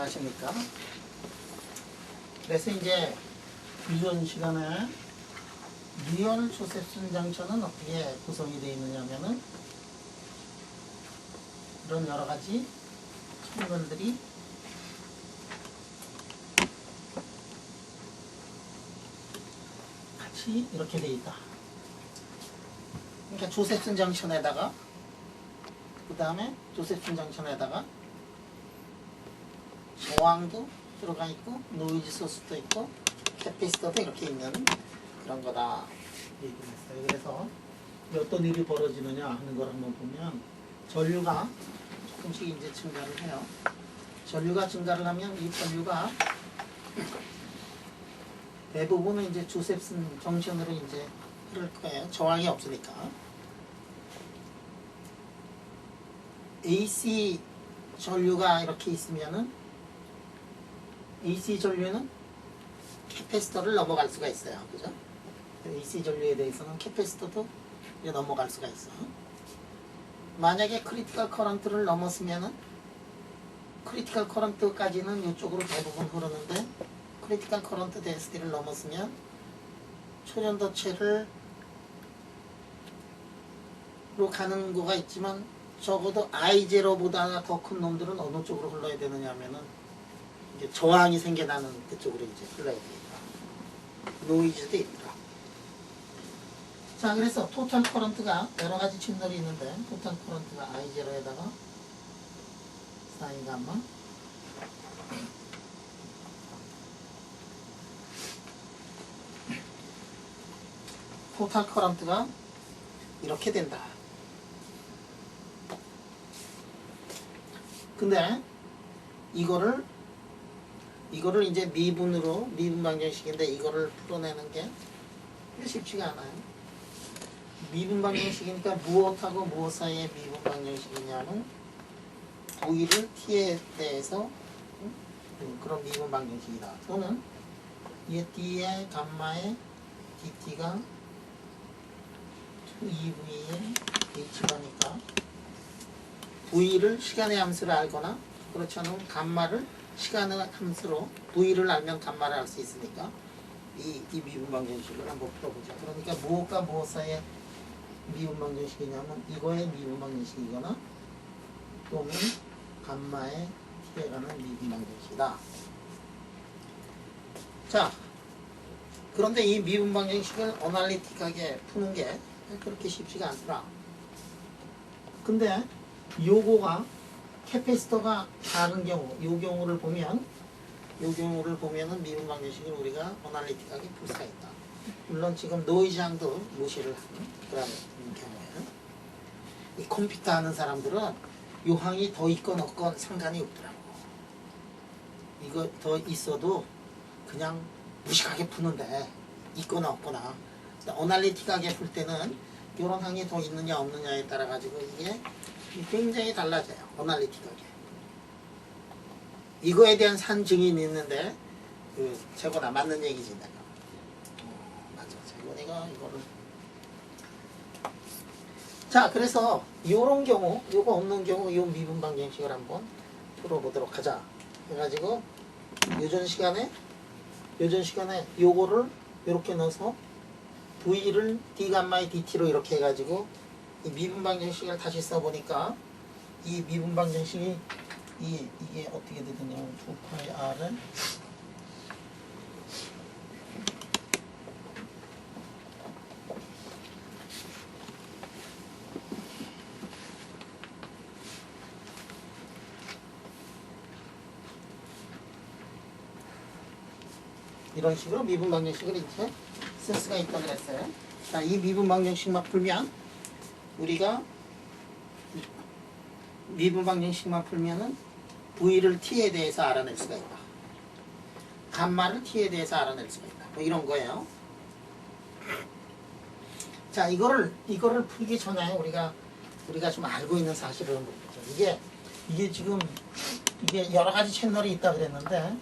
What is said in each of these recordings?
안녕하십니까. 그래서 이제 이전 시간에 리얼 조셉슨 장천은 어떻게 구성이 되어 있느냐면은 이런 여러 가지 채널들이 같이 이렇게 되어 있다. 그러니까 조셉슨 장천에다가 그 다음에 조셉슨 장천에다가 저항도 들어가 있고 노이즈 소스도 있고 캐피스터도 이렇게 있는 그런 거다 얘기했어요. 그래서 어떤 일이 벌어지느냐 하는 걸 한번 보면 전류가 조금씩 이제 증가를 해요. 전류가 증가를 하면 이 전류가 대부분은 이제 조셉슨 정션으로 이제 흐를 거예요. 저항이 없으니까. AC 전류가 이렇게 있으면은 AC 전류는 캐패시터를 넘어갈 수가 있어요. 그죠? AC 전류에 대해서는 캐패시터도 넘어갈 수가 있어. 만약에 크리티컬 커런트를 넘었으면은 크리티컬 커런트까지는 이쪽으로 대부분 흐르는데 크리티컬 커런트 덴시티를 넘었으면 초전도체를 로 가는 거가 있지만 적어도 I0보다 더 큰 놈들은 어느 쪽으로 흘러야 되느냐 하면은 이제 저항이 생겨나는 그쪽으로 이제 흘러야 됩니다. 노이즈도 있더라. 자, 그래서 토탈 커런트가 여러 가지 채널이 있는데 토탈 커런트가 I0에다가 사인 감마 토탈 커런트가 이렇게 된다. 근데 이거를 이제 미분 방정식인데 이거를 풀어내는 게 쉽지가 않아요. 미분 방정식이니까 무엇하고 무엇 사이의 미분 방정식이냐면 V를 T에 대해서 그런 미분 방정식이다. 또는 이게 D의 감마의 DT가 2V의 H가니까 V를 시간의 함수를 알거나 그렇지 않으면 감마를 시간의 함수로 V를 알면 감마를 알 수 있으니까 이 미분 방정식을 한번 풀어보죠. 그러니까 무엇과 무엇 사이의 미분 방정식이냐면 이거의 미분 방정식이거나 또는 감마의 t에 관한 미분 방정식이다. 자, 그런데 이 미분 방정식을 어널리틱하게 푸는 게 그렇게 쉽지가 않더라. 근데 요거가 캐패시터가 다른 경우, 요 경우를 보면은 미분 방정식을 우리가 어널리틱하게 풀 수가 있다. 물론 지금 노이즈항도 무시를 하는 그런 경우에는 이 컴퓨터 하는 사람들은 요 항이 더 있건 없건 상관이 없더라고. 이거 더 있어도 그냥 무식하게 푸는데 있거나 없거나 어널리틱하게 풀 때는 요런 항이 더 있느냐 없느냐에 따라 가지고 이게 굉장히 달라져요. 어널리틱하게. 이거에 대한 산 증인이 있는데 재건아 맞는 얘기지 내가. 맞아. 재건이가 이거를. 자, 그래서 요런 경우, 요거 없는 경우 요 미분 방정식을 한번 풀어보도록 하자. 해가지고 요전 시간에 요거를 요렇게 넣어서 V를 D 감마의 DT로 이렇게 해가지고 이 미분 방정식을 다시 써보니까 이 미분 방정식이 이게 어떻게 되느냐면 2파이 R을 이런 식으로 미분 방정식을 이렇게 쓸 수가 있다고 그랬어요. 자, 이 미분 방정식만 풀면 우리가 미분 방정식만 풀면은 V를 T에 대해서 알아낼 수가 있다. 감마를 T에 대해서 알아낼 수가 있다. 뭐 이런 거예요. 자, 이거를 풀기 전에 우리가 좀 알고 있는 사실을 한번 보죠. 이게 지금 이게 여러 가지 채널이 있다 그랬는데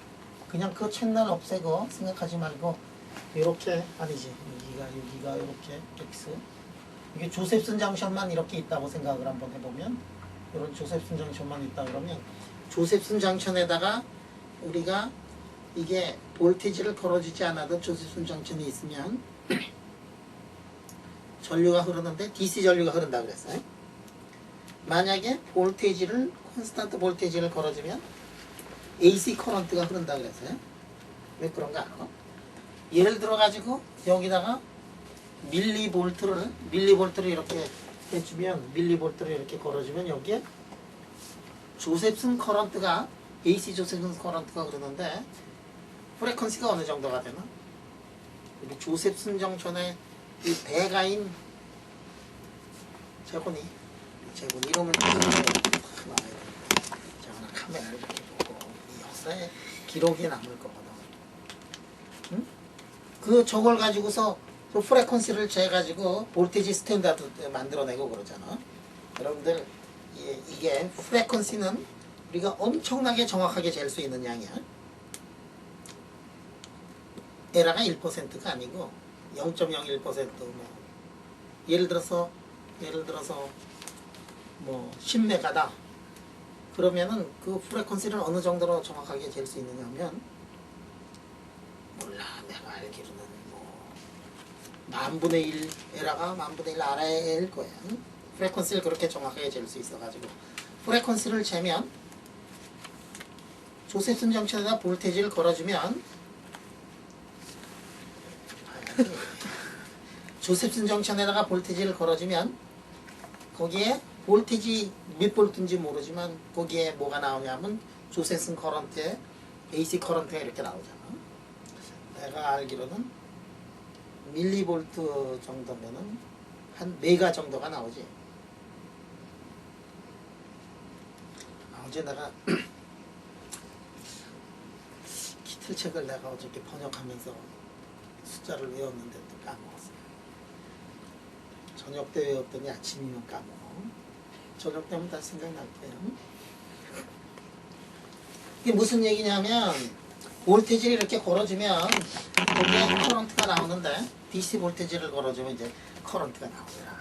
그냥 그 채널 없애고 생각하지 말고 이렇게 아니지. 여기가 이렇게 X. 이게 조셉슨 장션만 이렇게 있다고 생각을 한번 해보면 이런 조셉슨 장션만 있다 그러면 조셉슨 장션에다가 우리가 이게 볼테이지를 걸어주지 않아도 조셉슨 정션이 있으면 전류가 흐르는데 DC 전류가 흐른다 그랬어요. 만약에 볼테이지를 콘스탄트 볼테이지를 걸어주면 AC 커런트가 흐른다 그랬어요. 왜 그런가 알아? 예를 들어 가지고 여기다가 밀리볼트를 이렇게 해주면 밀리볼트를 이렇게 걸어주면 여기에 조셉슨 커런트가 AC 조셉슨 커런트가 흐르는데 프레퀀시가 어느 정도가 되나? 여기 조셉슨 정션의 이 대가인 제곱이 이름을 나와야 되는데 저는 카메라를 이렇게 보고 이 역사의 기록이 남을 거거든. 응? 저걸 가지고서 그 프레퀀시를 재가지고 볼테이지 스탠다드 만들어내고 그러잖아. 여러분들 이게 프레퀀시는 우리가 엄청나게 정확하게 잴 수 있는 양이야. 에러가 1%가 아니고 0.01% 예를 들어서 뭐 10메가다 그러면은 그 프레퀀시를 어느 정도로 정확하게 잴 수 있느냐면 몰라 내가 알기로는 뭐 10,000분의 1 에러가 10,000분의 1 아래일 거야. 프레퀀시를 그렇게 정확하게 잴 수 있어가지고 프레퀀시를 재면 조셉슨 정션에다 볼테이지를 걸어주면 조셉슨 정션에다가 볼테이지를 걸어주면 거기에 볼테이지 몇 볼트인지 모르지만 거기에 뭐가 나오냐면 조셉슨 커런트에 AC 커런트가 이렇게 나오잖아. 내가 알기로는 밀리볼트 정도면은 한 메가 정도가 나오지. 어제 내가 키틀책을 내가 어저께 번역하면서 숫자를 외웠는데 또 까먹었어요. 저녁 때 외웠더니 아침이면 까먹어. 저녁 때면 다시 생각날 거예요. 이게 무슨 얘기냐면 볼테이지를 이렇게 걸어주면 거기에 커런트가 나오는데 DC 볼테이지를 걸어주면 이제 커런트가 나오더라.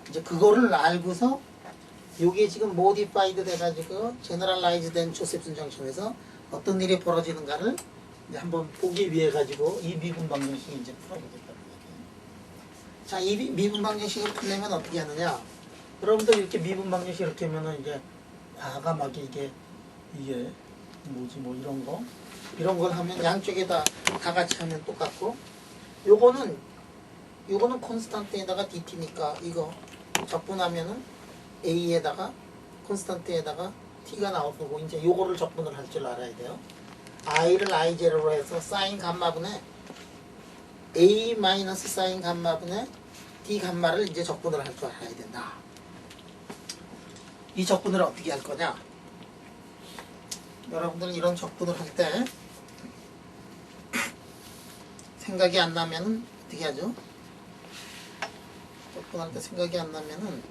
이제 그거를 알고서 요게 지금 모디파이드 돼가지고 제너럴라이즈 된 조셉슨 정션에서 어떤 일이 벌어지는가를 이제 한번 보기 위해 가지고 이 미분 방정식을 이제 풀어보겠다는 얘기예요. 자, 이 미분 방정식을 풀려면 어떻게 하느냐? 여러분들 이렇게 미분 방정식 이렇게 하면은 이제 과감하게 이게 뭐지 뭐 이런 걸 하면 양쪽에다 다 같이 하면 똑같고 요거는 콘스탄트에다가 dt니까 이거 적분하면은 a에다가 콘스탄트에다가 t가 나올 거고 이제 요거를 적분을 할 줄 알아야 돼요. i를 i0로 해서 사인 감마분의 a 마이너스 사인 감마분의 d 감마를 이제 적분을 할 줄 알아야 된다. 이 적분을 어떻게 할 거냐? 여러분들 이런 적분을 할 때 생각이 안 나면은 어떻게 하죠? 적분할 때 생각이 안 나면은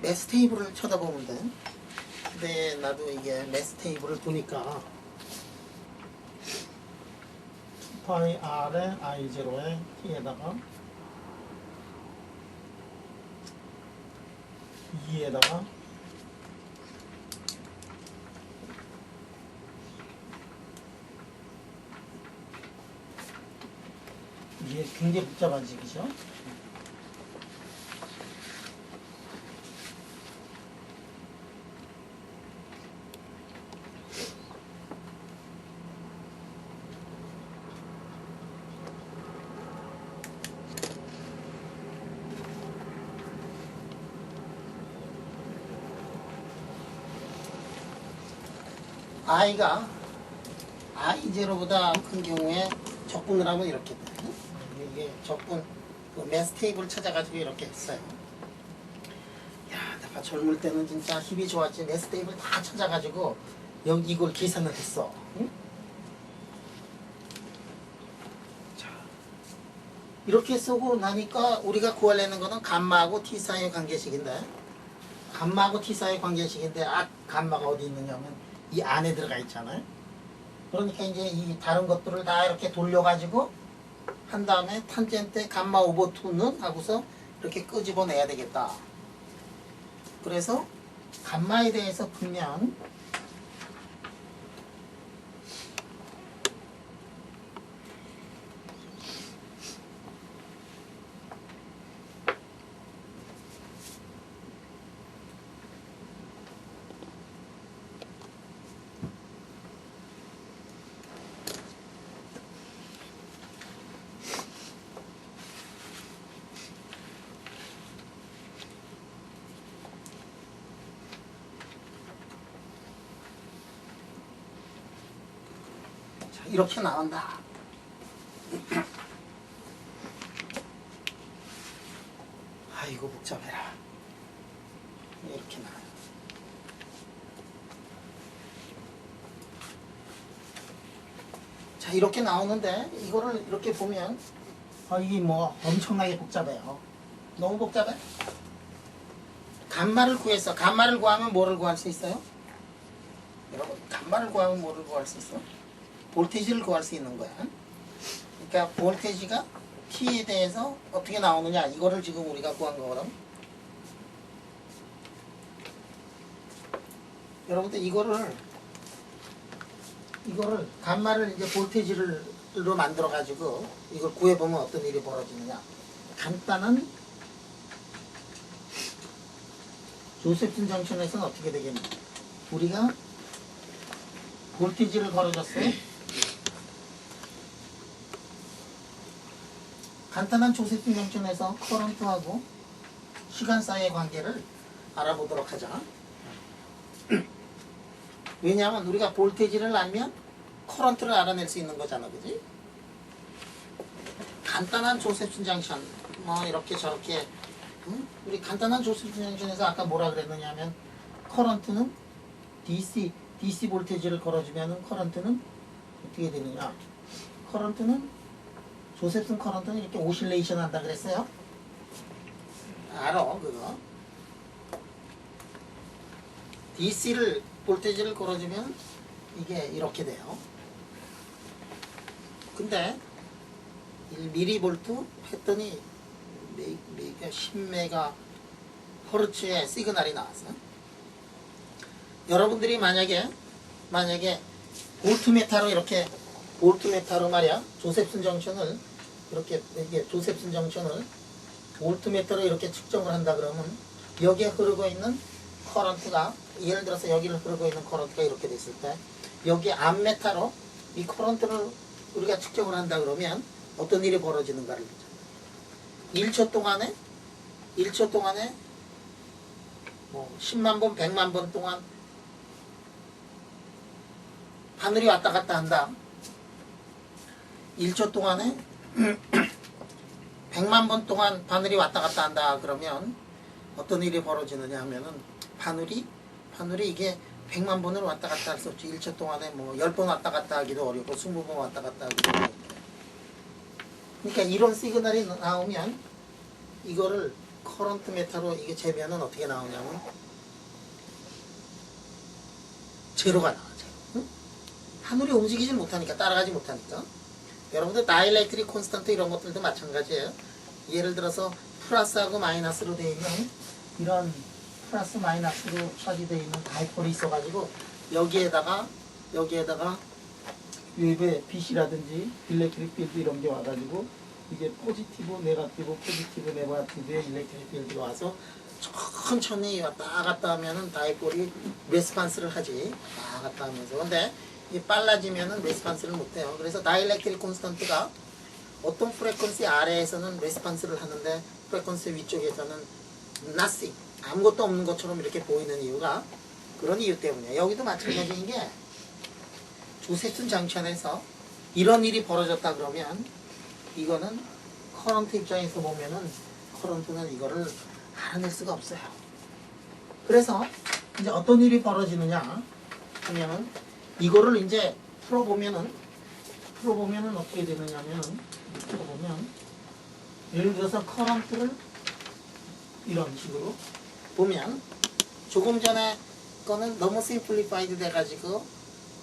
매스 테이블을 쳐다보면 돼. 근데 나도 이게 매스 테이블을 보니까 2파이 r에 i0에 t에다가 2에다가 이게 굉장히 복잡하지, 그죠? i가 i0보다 큰 경우에 적분을 하면 이렇게 돼. 이게 적분, 그 매스 테이블을 찾아가지고 이렇게 했어요. 야, 내가 젊을 때는 진짜 힘이 좋았지. 매스 테이블 다 찾아가지고 여기 이걸 계산을 했어. 응? 자, 이렇게 쓰고 나니까 우리가 구하려는 거는 감마하고 t 사이의 관계식인데, 감마하고 t 사이의 관계식인데, 감마가 어디 있느냐면 이 안에 들어가 있잖아요. 그러니까 이제 이 다른 것들을 다 이렇게 돌려가지고 한 다음에 탄젠트 감마 오버 2는 하고서 이렇게 끄집어내야 되겠다. 그래서 감마에 대해서 풀면 이렇게 나온다. 아이고 복잡해라. 이렇게 나와요. 자 이렇게 나오는데 이거를 이렇게 보면 이게 뭐 엄청나게 복잡해요. 너무 복잡해? 감마를 구해서 감마를 구하면 뭐를 구할 수 있어요? 여러분 감마를 구하면 뭐를 구할 수 있어? 볼테이지를 구할 수 있는 거야. 그러니까 볼테이지가 T에 대해서 어떻게 나오느냐 이거를 지금 우리가 구한 거거든. 여러분들 이거를 감마를 이제 볼테이지로 만들어 가지고 이걸 구해 보면 어떤 일이 벌어지느냐. 간단한 조셉슨 정션에서는 어떻게 되겠냐. 우리가 볼테이지를 걸어줬어요. 간단한 조셉슨 정션에서 커런트하고 시간 사이의 관계를 알아보도록 하자. 왜냐하면 우리가 볼테이지를 알면 커런트를 알아낼 수 있는 거잖아, 그지? 간단한 조셉슨 정션, 뭐 이렇게 저렇게, 우리 간단한 조셉슨 정션에서 아까 뭐라 그랬느냐 하면 커런트는 DC 볼테이지를 걸어주면 커런트는 어떻게 되느냐? 커런트는 조셉슨 커런트는 이렇게 오실레이션 한다 그랬어요? 알아, 그거. DC를 볼테이지를 걸어주면 이게 이렇게 돼요. 근데 1mV 했더니 10메가 허르츠의 시그널이 나왔어. 여러분들이 만약에 볼트메타로 이렇게 볼트메타로 말이야 조셉슨 정션을 이렇게 조셉슨 정션을 볼트메타로 이렇게 측정을 한다 그러면 여기에 흐르고 있는 커런트가 예를 들어서 여기를 흐르고 있는 커런트가 이렇게 됐을 때 여기 암메타로 이 커런트를 우리가 측정을 한다 그러면 어떤 일이 벌어지는가를 보자. 1초 동안에 뭐 10만 번, 100만 번 동안 바늘이 왔다 갔다 한다. 1초 동안에 100만 번 동안 바늘이 왔다 갔다 한다 그러면 어떤 일이 벌어지느냐 하면은 바늘이 이게 100만 번을 왔다 갔다 할 수 없지. 1초 동안에 뭐 10번 왔다 갔다 하기도 어렵고 20번 왔다 갔다 하기도 어렵고. 그러니까 이런 시그널이 나오면 이거를 커런트 메타로 이게 재면은 어떻게 나오냐면 제로가 나와. 응? 하늘이 움직이질 못하니까 따라가지 못하니까. 여러분들 다이렉트릭 콘스턴트 이런 것들도 마찬가지예요. 예를 들어서 플러스하고 마이너스로 되어 있는 이런 플러스 마이너스로 처리되어 있는 다이폴이 있어가지고 여기에다가 웹에 빛이라든지 일렉트릭 필드 이런 게 와가지고 이게 포지티브 네거티브 네거티브의 일렉트릭 필드가 와서 천천히 왔다 갔다 하면은 다이폴이 레스판스를 하지. 왔다 갔다 하면서. 근데 이 빨라지면은 레스판스를 못해요. 그래서 다이렉트릭 콘스턴트가 어떤 프레퀀시 아래에서는 레스판스를 하는데 프레퀀시 위쪽에서는 nothing, 아무것도 없는 것처럼 이렇게 보이는 이유가 그런 이유 때문이에요. 여기도 마찬가지인 게 조셉슨 정션에서 이런 일이 벌어졌다 그러면 이거는 커런트 입장에서 보면은 커런트는 이거를 알아낼 수가 없어요. 그래서 이제 어떤 일이 벌어지느냐 하면은 이거를 이제 풀어보면은 어떻게 되느냐면은 풀어보면 예를 들어서 커런트를 이런 식으로 보면 조금 전에 거는 너무 심플리파이드 돼가지고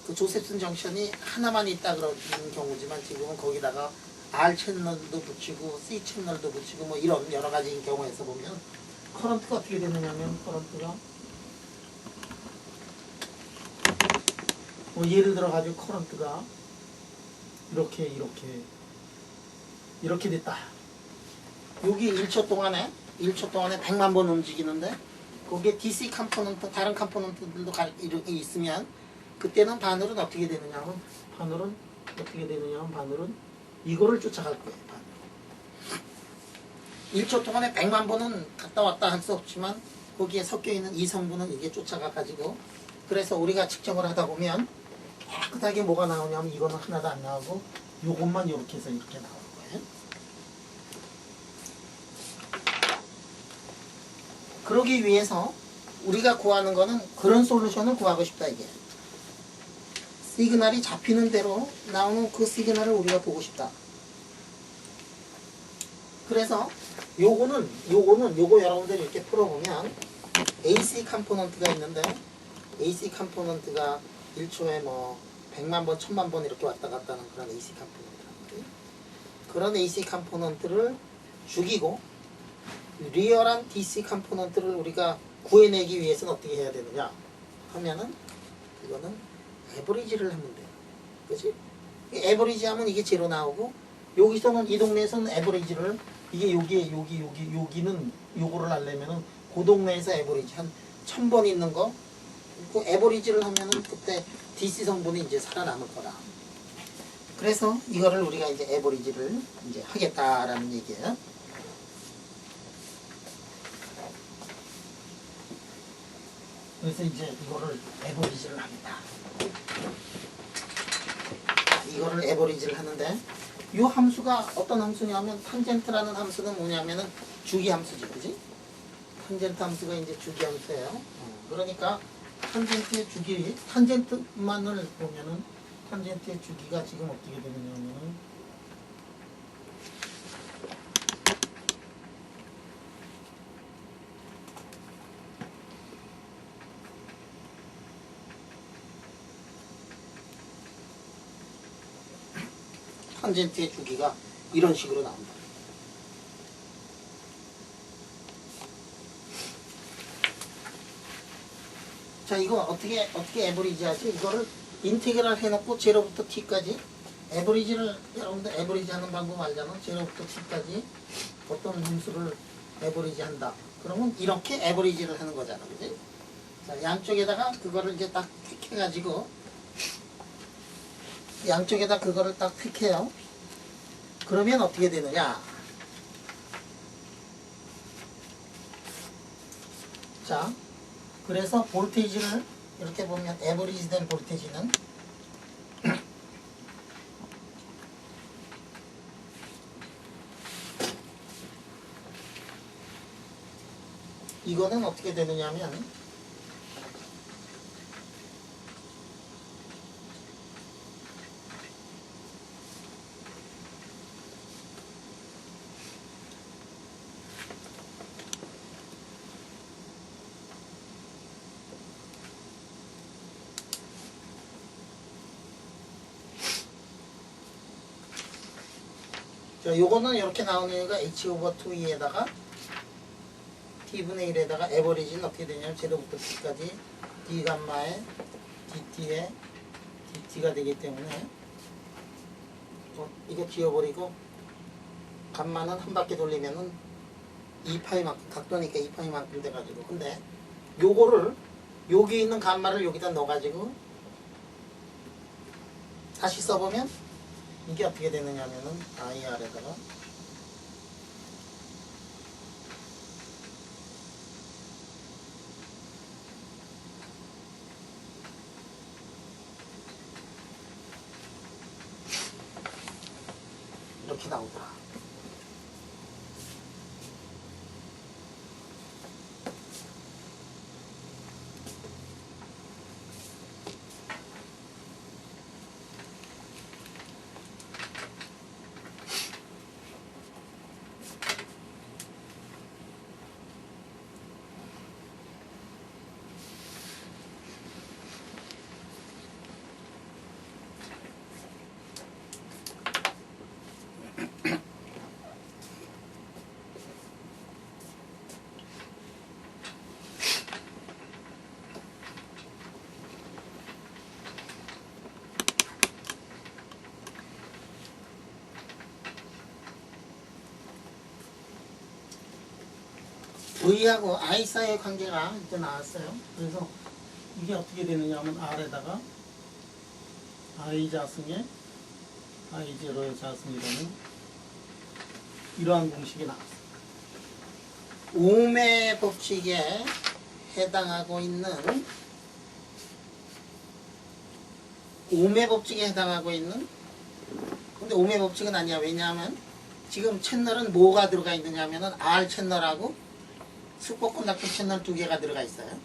그 조셉슨 정션이 하나만 있다 그러는 경우지만 지금은 거기다가 R 채널도 붙이고 C 채널도 붙이고 뭐 이런 여러 가지 경우에서 보면 커런트가 어떻게 되느냐면 커런트가 뭐 예를 들어 가지고 커런트가 이렇게 됐다. 여기 1초 동안에 100만 번 움직이는데 거기에 DC 컴포넌트 다른 컴포넌트들도 있으면 그때는 바늘은 어떻게 되느냐면 바늘은 이거를 쫓아갈 거예요. 바늘. 1초 동안에 100만 번은 갔다 왔다 할 수 없지만 거기에 섞여 있는 이 성분은 이게 쫓아가 가지고 그래서 우리가 측정을 하다 보면 깨끗하게 뭐가 나오냐면 이거는 하나도 안 나오고 요것만 이렇게 해서 이렇게 나오는 거예요. 그러기 위해서 우리가 구하는 거는 그런 솔루션을 구하고 싶다 이게. 시그널이 잡히는 대로 나오는 그 시그널을 우리가 보고 싶다. 그래서 요거 여러분들이 이렇게 풀어보면 AC 컴포넌트가 있는데 AC 컴포넌트가 1초에 뭐 100만 번, 1000만 번 이렇게 왔다 갔다 하는 그런 AC 컴포넌트. 그런 AC 컴포넌트를 죽이고 리얼한 DC 컴포넌트를 우리가 구해내기 위해서는 어떻게 해야 되느냐 하면은 그거는 에버리지를 하면 돼요. 그치? 에버리지 하면 이게 제로 나오고 여기서는 이 동네에서는 에버리지를 이게 여기는 요거를 하려면은 그 동네에서 에버리지 한 1000번 있는 거 그 에버리지를 하면은 그때 DC 성분이 이제 살아남을 거라. 그래서 이거를 우리가 이제 에버리지를 이제 하겠다라는 얘기예요. 그래서 이제 이거를 에버리지를 합니다. 이거를 에버리지를 하는데 이 함수가 어떤 함수냐면 탄젠트라는 함수는 뭐냐면은 주기 함수지, 그지? 탄젠트 함수가 이제 주기 함수예요. 그러니까 탄젠트의 주기, 탄젠트만을 보면은 탄젠트의 주기가 지금 어떻게 되느냐면은 탄젠트의 주기가 이런 식으로 나온다. 자, 이거 어떻게 에버리지 하지? 이거를 인테그랄 해놓고 제로부터 t까지 에버리지를 여러분들 에버리지 하는 방법 알잖아. 제로부터 t까지 어떤 함수를 에버리지 한다. 그러면 이렇게 에버리지를 하는 거잖아, 그지? 자, 양쪽에다가 그거를 이제 딱 택해가지고 양쪽에다 그거를 딱 택해요. 그러면 어떻게 되느냐? 자, 그래서 볼테이지를 이렇게 보면 에버리지 된 볼테이지는 이거는 어떻게 되느냐면 자, 요거는 이렇게 나오는 이유가 h 오버 2e에다가 t분의 1에다가 에버리지는 어떻게 되냐면 제로부터 t까지 d 감마에 dt에 dt가 되기 때문에 이거 지워버리고 감마는 한 바퀴 돌리면은 2파이만큼 각도니까 2파이만큼 돼가지고 근데 요거를 여기 있는 감마를 여기다 넣어가지고 다시 써보면 이게 어떻게 되느냐면은 IR에다가 이렇게 나오더라. V하고 I 사이의 관계가 이제 나왔어요. 그래서 이게 어떻게 되느냐 하면 R에다가 I 자승에 I 제로의 자승이라는 이러한 공식이 나왔어요. 오음의 법칙에 해당하고 있는 오매 법칙에 해당하고 있는, 근데 오매 법칙은 아니야. 왜냐하면 지금 채널은 뭐가 들어가 있느냐 하면은 R 채널하고 슈퍼컨덕팅 채널 두 개가 들어가 있어요.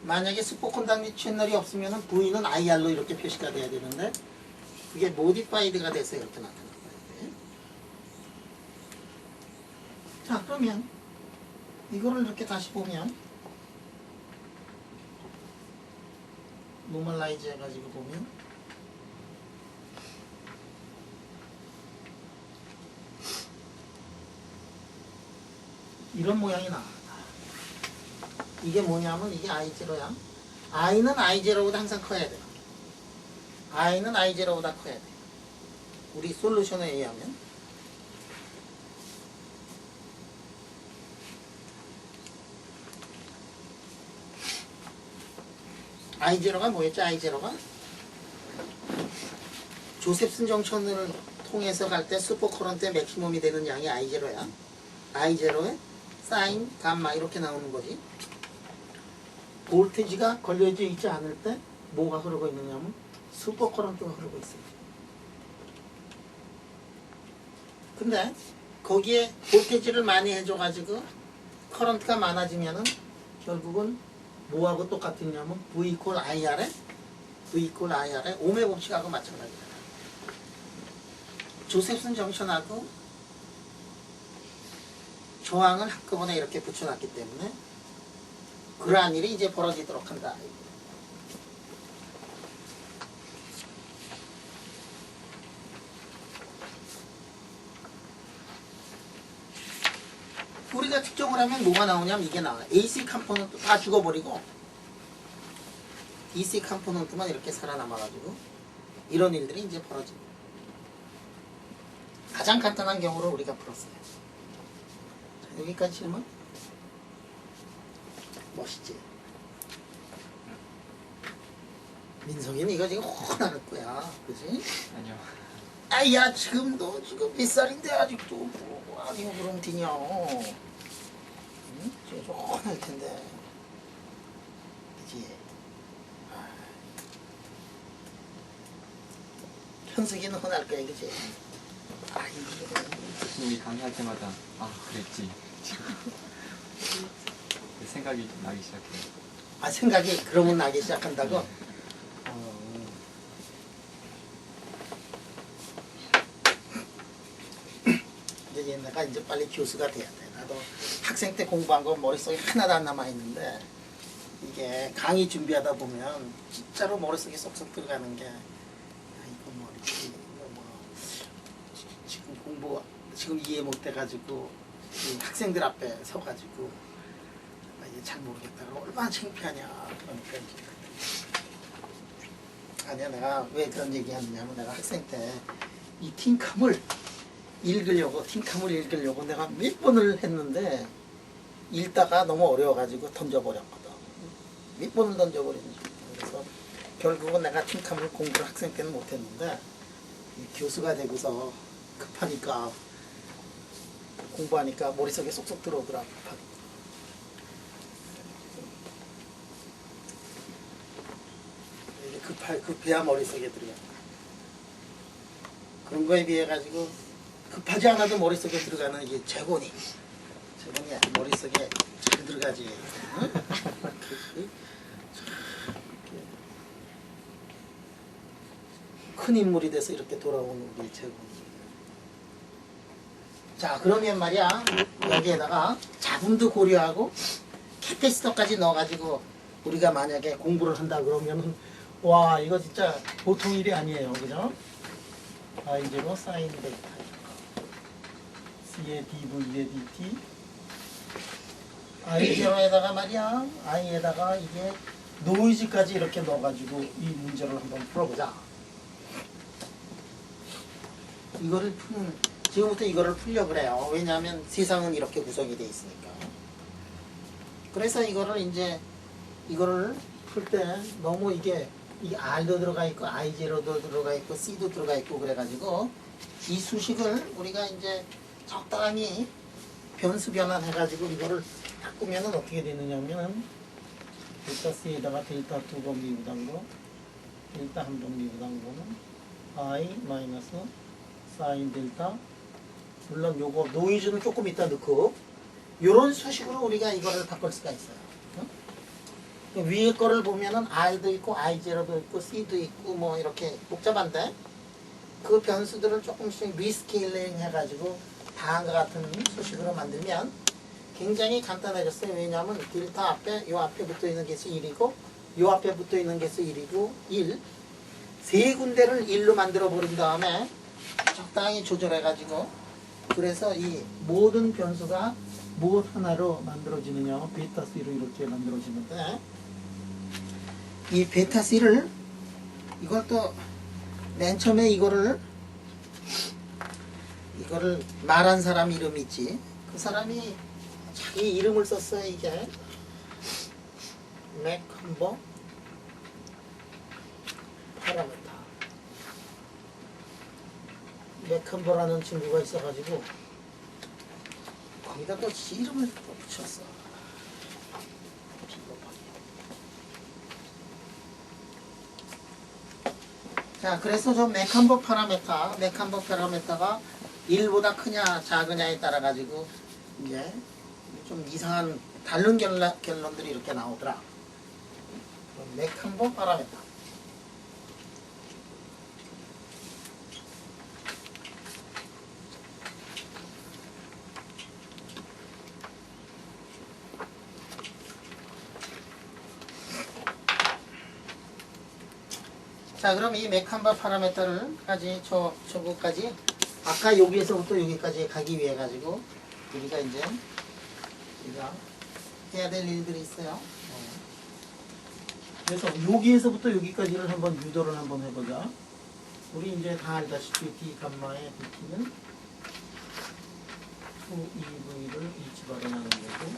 만약에 슈퍼컨덕팅 채널이 없으면은 V는 IR로 이렇게 표시가 돼야 되는데 그게 모디파이드가 돼서 이렇게 나타난 거예요. 자, 그러면 이거를 이렇게 다시 보면 노멀라이즈 해가지고 보면 이런 모양이 나와. 이게 뭐냐면 이게 I0야. I는 I0보다 항상 커야 돼. I는 I0보다 커야 돼. 우리 솔루션에 의하면. I0가 뭐였죠? I0가 조셉슨 정션을 통해서 갈 때 슈퍼커런트의 맥시멈이 되는 양이 I0야. I0에 사인, 감마 이렇게 나오는 거지. 볼테지가 걸려져 있지 않을 때 뭐가 흐르고 있느냐면 슈퍼커런트가 흐르고 있어요. 근데 거기에 볼테지를 많이 해줘가지고 커런트가 많아지면은 결국은 뭐하고 똑같으냐면 V 이퀄 IR에 오메 법칙하고 마찬가지야. 조셉슨 정션하고 저항을 한꺼번에 이렇게 붙여놨기 때문에 그러한 일이 이제 벌어지도록 한다. 우리가 측정을 하면 뭐가 나오냐면 이게 나와요. AC 컴포넌트 다 죽어버리고 DC 컴포넌트만 이렇게 살아남아가지고 이런 일들이 이제 벌어집니다. 가장 간단한 경우로 우리가 풀었어요. 자, 여기까지 질문? 멋있지? 민석이는 이거 지금 혼날 거야. 그지? 아니요. 아야 지금 너 지금 몇 살인데 아직도 뭐 아니고 그럼 되냐. 응? 지금 좀 혼날 텐데. 그지? 아. 현석이는 혼날 거야. 그지? 아이고. 우리 강의할 때마다 아 그랬지. 생각이 좀 나기 시작해요. 아 생각이 그러면 나기 시작한다고? 이제 얘네가 이제 빨리 교수가 돼야 돼. 나도 학생 때 공부한 거 머릿속에 하나도 안 남아있는데 이게 강의 준비하다 보면 진짜로 머릿속에 쏙쏙 들어가는 게 이거 뭐 이렇게 지금 공부 지금 이해 못 해가지고 학생들 앞에 서가지고 이제 잘 모르겠다. 얼마나 창피하냐. 그러니까 이제 아니야 내가 왜 그런 얘기 하느냐면 내가 학생 때 이 틴캄을 읽으려고 내가 몇 번을 했는데 읽다가 너무 어려워가지고 던져버렸거든. 몇 번을 던져버렸는지. 그래서 결국은 내가 틴캄을 공부를 학생 때는 못했는데 교수가 되고서 급하니까 공부하니까 머릿속에 쏙쏙 들어오더라. 급해야 머릿속에 들어가. 그런 거에 비해 가지고 급하지 않아도 머릿속에 들어가는 이게 재곤이야. 머릿속에 잘 들어가지. 응? 큰 인물이 돼서 이렇게 돌아오는 우리 재곤이. 자 그러면 말이야 여기에다가 잡음도 고려하고 캐패시터까지 넣어가지고 우리가 만약에 공부를 한다 그러면은 와 이거 진짜 보통 일이 아니에요. 그죠? I0 사인 데이터 C에 DV에 DT I0에다가 말이야 I에다가 이게 노이즈까지 이렇게 넣어가지고 이 문제를 한번 풀어보자. 이거를 지금부터 이거를 풀려 그래요. 왜냐하면 세상은 이렇게 구성이 돼 있으니까. 그래서 이거를 풀 때 너무 이게 R도 들어가 있고 I0도 들어가 있고 C도 들어가 있고 그래가지고 이 수식을 우리가 이제 적당히 변수 변환해가지고 이거를 바꾸면은 어떻게 되느냐면 델타 C에다가 델타 2가 미분한 거 일단 한번 미분한 거는 I 마이너스 사인 델타, 물론 요거 노이즈는 조금 이따 넣고 요런 수식으로 우리가 이거를 바꿀 수가 있어요. 위에 거를 보면은 R도 있고 I0도 있고 C도 있고 뭐 이렇게 복잡한데 그 변수들을 조금씩 리스케일링 해가지고 다음과 같은 수식으로 만들면 굉장히 간단해졌어요. 왜냐하면 델타 앞에 요 앞에 붙어 있는 개수 1이고 요 앞에 붙어 있는 개수 1이고 1 세 군데를 1로 만들어 버린 다음에 적당히 조절해가지고 그래서 이 모든 변수가 무엇 하나로 만들어지느냐 베타 C로 이렇게 만들어지는데 이 베타 C를 이걸 또 맨 처음에 이거를 말한 사람 이름 있지 그 사람이 자기 이름을 썼어요. 이게 맥컴버 파라메타 맥컴버라는 친구가 있어가지고 거기다 또 이름을 또 붙였어. 자, 그래서 저 맥컴버 파라메타가 1보다 크냐 작으냐에 따라 가지고 이제 좀 이상한 다른 결론들이 이렇게 나오더라. 맥컴버 파라메타. 자, 그럼 이 맥컴버 파라메터를까지 저거까지 아까 여기에서부터 여기까지 가기 위해 가지고 우리가 이제 우리가 해야 될 일들이 있어요. 그래서 여기에서부터 여기까지를 한번 유도를 한번 해보자. 우리 이제 다 알다시피 D 감마의 DT는 2EV를 H바로 나눈 거고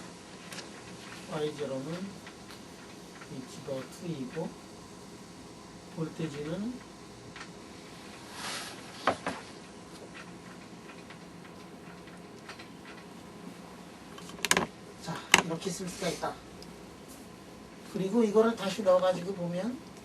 Y0는 H바 2이고 볼테지는 자 이렇게 쓸 수가 있다. 그리고 이거를 다시 넣어가지고 보면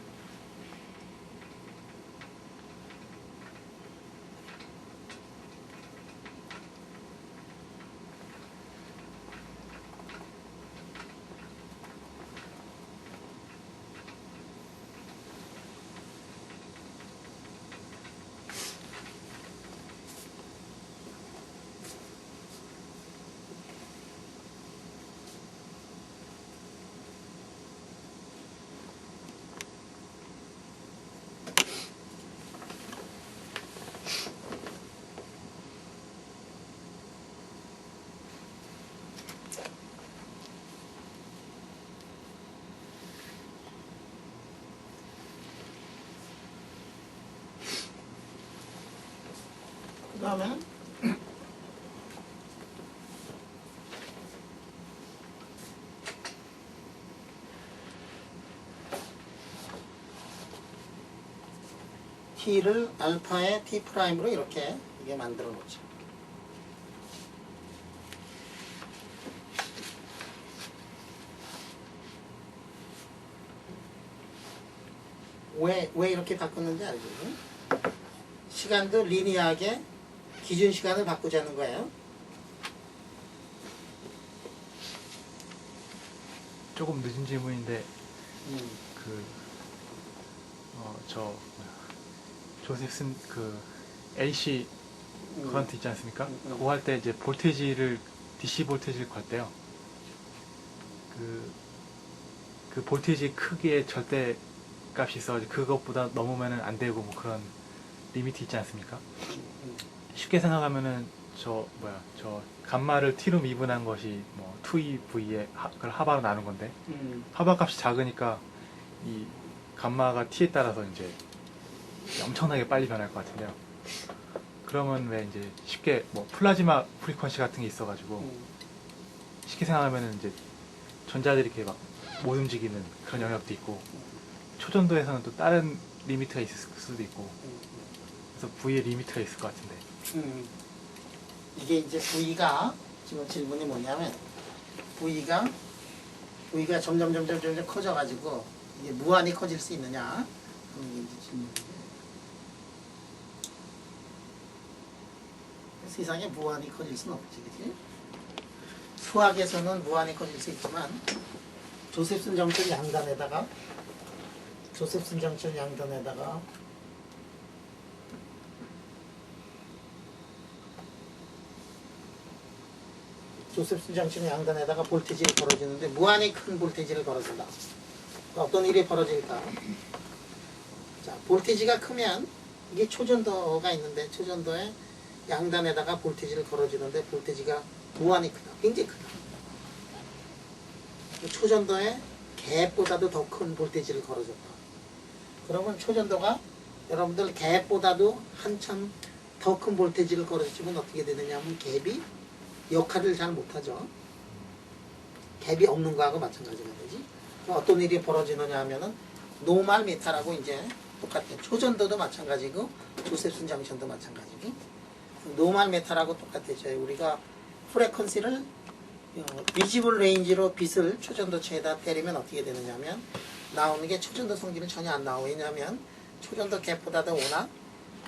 그 다음에 t를 알파의 t 프라임으로 이렇게 이게 만들어 놓죠. 왜 이렇게 바꿨는지 알죠? 시간도 리니어하게 기준 시간을 바꾸자는 거예요. 조금 늦은 질문인데 조셉슨 AC 커런트 있지 않습니까? 그거 할 때 이제 볼테지를 DC 볼테지를 걸 때요. 그 볼테지 크기의 절대 값이 있어가지고 그것보다 넘으면은 안 되고 뭐 그런 리미트 있지 않습니까? 쉽게 생각하면은 저 감마를 t로 미분한 것이 뭐 2EV의 그걸 하바로 나눈 건데 하바 값이 작으니까 이 감마가 t에 따라서 이제 엄청나게 빨리 변할 것 같은데요. 그러면 왜 이제 쉽게 뭐 플라즈마 프리퀀시 같은 게 있어가지고 쉽게 생각하면은 이제 전자들이 이렇게 막 못 움직이는 그런 영역도 있고 초전도에서는 또 다른 리미트가 있을 수도 있고 그래서 V의 리미트가 있을 것 같은데 이게 이제 V가 지금 질문이 뭐냐면 V가 점점 커져가지고 이게 무한히 커질 수 있느냐 하는 게 이제 질문인데 세상에 무한히 커질 수는 없지, 그치? 수학에서는 무한히 커질 수 있지만 조셉슨 정천 양단에다가 조셉슨 정천 양단에다가 조셉슨 정천 양단에다가 볼테지를 걸어주는데 무한히 큰 볼테지를 걸어준다. 어떤 일이 벌어질까? 자, 볼테지가 크면 이게 초전도가 있는데 초전도에 양단에다가 볼테지를 걸어주는데 볼테지가 무한히 크다. 굉장히 크다. 초전도에 갭보다도 더 큰 볼테지를 걸어줬다. 그러면 초전도가 여러분들 갭보다도 한참 더 큰 볼테지를 걸어주면 어떻게 되느냐 하면 갭이 역할을 잘 못하죠. 갭이 없는 거하고 마찬가지가 되지. 어떤 일이 벌어지느냐 하면은 노말 메타라고 이제 똑같아요. 초전도도 마찬가지고 조셉슨 장션도 마찬가지고 노말 메타라고 똑같아요. 우리가 프레퀀시를 비지블 레인지로 빛을 초전도체에다 때리면 어떻게 되느냐 하면 나오는 게 초전도 성질은 전혀 안 나와요. 왜냐하면 초전도 갭보다도 워낙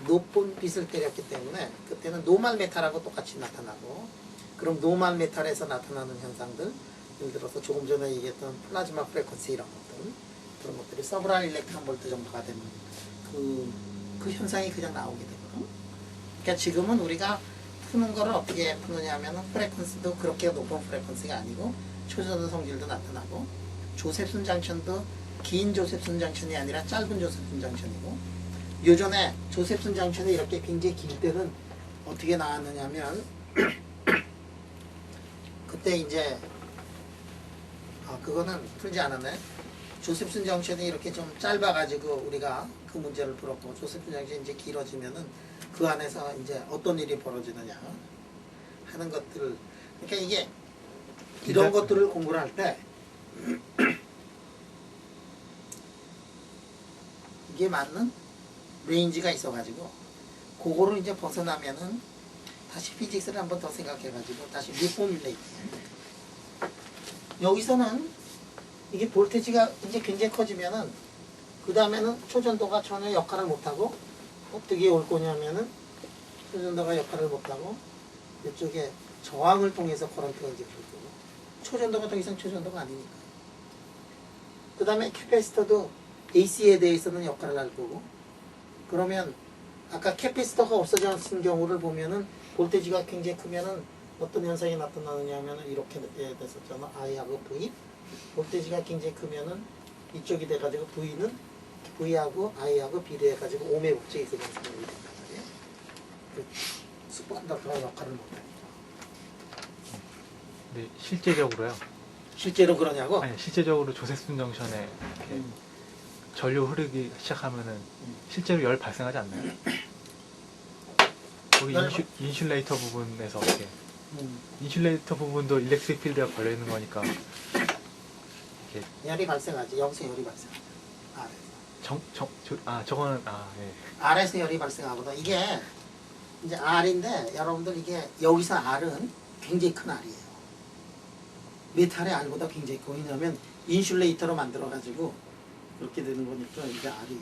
높은 빛을 때렸기 때문에 그때는 노말 메탈하고 똑같이 나타나고 그럼 노말 메탈에서 나타나는 현상들 예를 들어서 조금 전에 얘기했던 플라즈마 프레퀀시 이런 것들 그런 것들이 서브랄 일렉트론 볼트 정도가 되면 그 현상이 그냥 나오게 되거든. 그러니까 지금은 우리가 푸는 거를 어떻게 푸느냐 하면은 프레퀀시도 그렇게 높은 프레퀀시가 아니고 초전도 성질도 나타나고 조셉슨 장천도 긴 조셉슨 장천이 아니라 짧은 조셉슨 장천이고 요전에 조셉슨 장천이 이렇게 굉장히 길 때는 어떻게 나왔느냐면 그때 이제 그거는 풀지 않았네. 조셉슨 장천이 이렇게 좀 짧아가지고 우리가 그 문제를 풀었고 조셉슨 장천이 이제 길어지면은 그 안에서 이제 어떤 일이 벌어지느냐 하는 것들을 그러니까 이게 이런 것들을 공부를 할 때 이게 맞는 레인지가 있어가지고 그거를 이제 벗어나면은 다시 피직스를 한번 더 생각해가지고 다시 리포뮬레이트 여기서는 이게 볼테지가 이제 굉장히 커지면은 그 다음에는 초전도가 전혀 역할을 못하고 어떻게 올 거냐면은 초전도가 역할을 못하고 이쪽에 저항을 통해서 커런트가 이제 풀 거고 초전도가 더 이상 초전도가 아니니까 그 다음에 캐패시터도 AC에 대해서는 역할을 할 거고 그러면 아까 캐패시터가 없어졌은 경우를 보면은 볼테지가 굉장히 크면은 어떤 현상이 나타나느냐 하면은 이렇게 됐었잖아. I하고 V 볼테지가 굉장히 크면은 이쪽이 돼가지고 V하고 I하고 비례해가지고 옴의 법칙이 그냥 생성이 된단 말이에요. 그 슈퍼컨덕터가 역할을 못하니까. 네, 실제적으로요. 실제로 그러냐고? 아니, 실제적으로 조셉슨 정션에 이렇게 전류 흐르기 시작하면은 실제로 열 발생하지 않나요? 거기 인슐레이터 부분에서 이렇게 인슐레이터 부분도 일렉트릭 필드가 걸려 있는 거니까 이렇게 열이 발생하지. 여기서 열이 발생하지. 저거는 예. R에서 열이 발생하거든. 이게 이제 R인데 여러분들 이게 여기서 R은 굉장히 큰 R이에요. 메탈의 R보다 굉장히 커. 왜냐하면 인슐레이터로 만들어가지고 그렇게 되는 거니까 이게 R이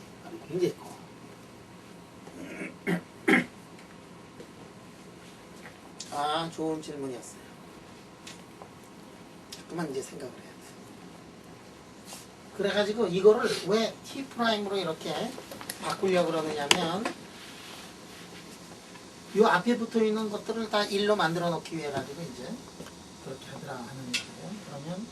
굉장히 커. 좋은 질문이었어요. 조금만 이제 생각을 해야 돼. 그래가지고 이거를 왜 T'으로 이렇게 바꾸려고 그러느냐면 요 앞에 붙어 있는 것들을 다 1로 만들어 놓기 위해 가지고 이제 그렇게 하더라 하는 얘기예요. 그러면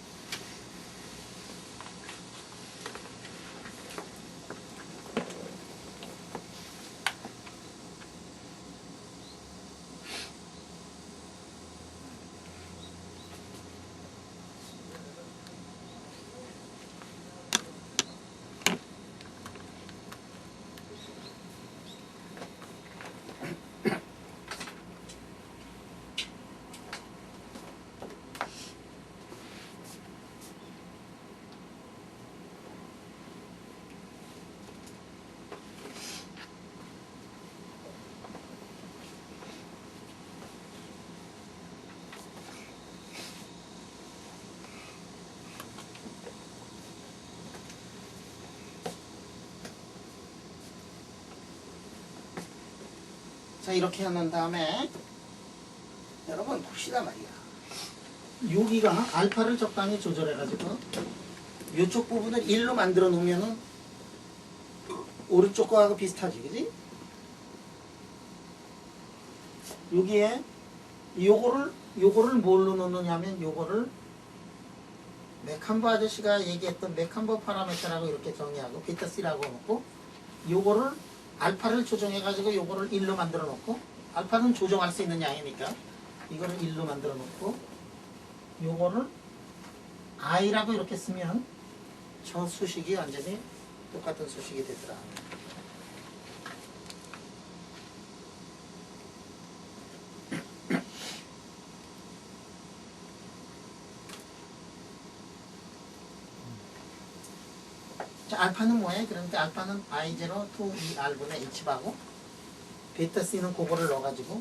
자, 이렇게 해놓은 다음에 여러분 봅시다 말이야. 여기가 알파를 적당히 조절해가지고 이쪽 부분을 1로 만들어 놓으면은 오른쪽 거하고 비슷하지, 그지? 여기에 요거를 뭘로 넣느냐면 요거를 메칸버 아저씨가 얘기했던 메칸버 파라메터라고 이렇게 정의하고 베타 C라고 놓고 요거를 알파를 조정해가지고 요거를 1로 만들어 놓고 알파는 조정할 수 있는 양이니까 이거를 1로 만들어 놓고 요거를 I라고 이렇게 쓰면 저 수식이 완전히 똑같은 수식이 되더라. 자, 알파는 뭐예요? 그러니까 알파는 I0 2 2R분의 H하고 베타 C는 그거를 넣어가지고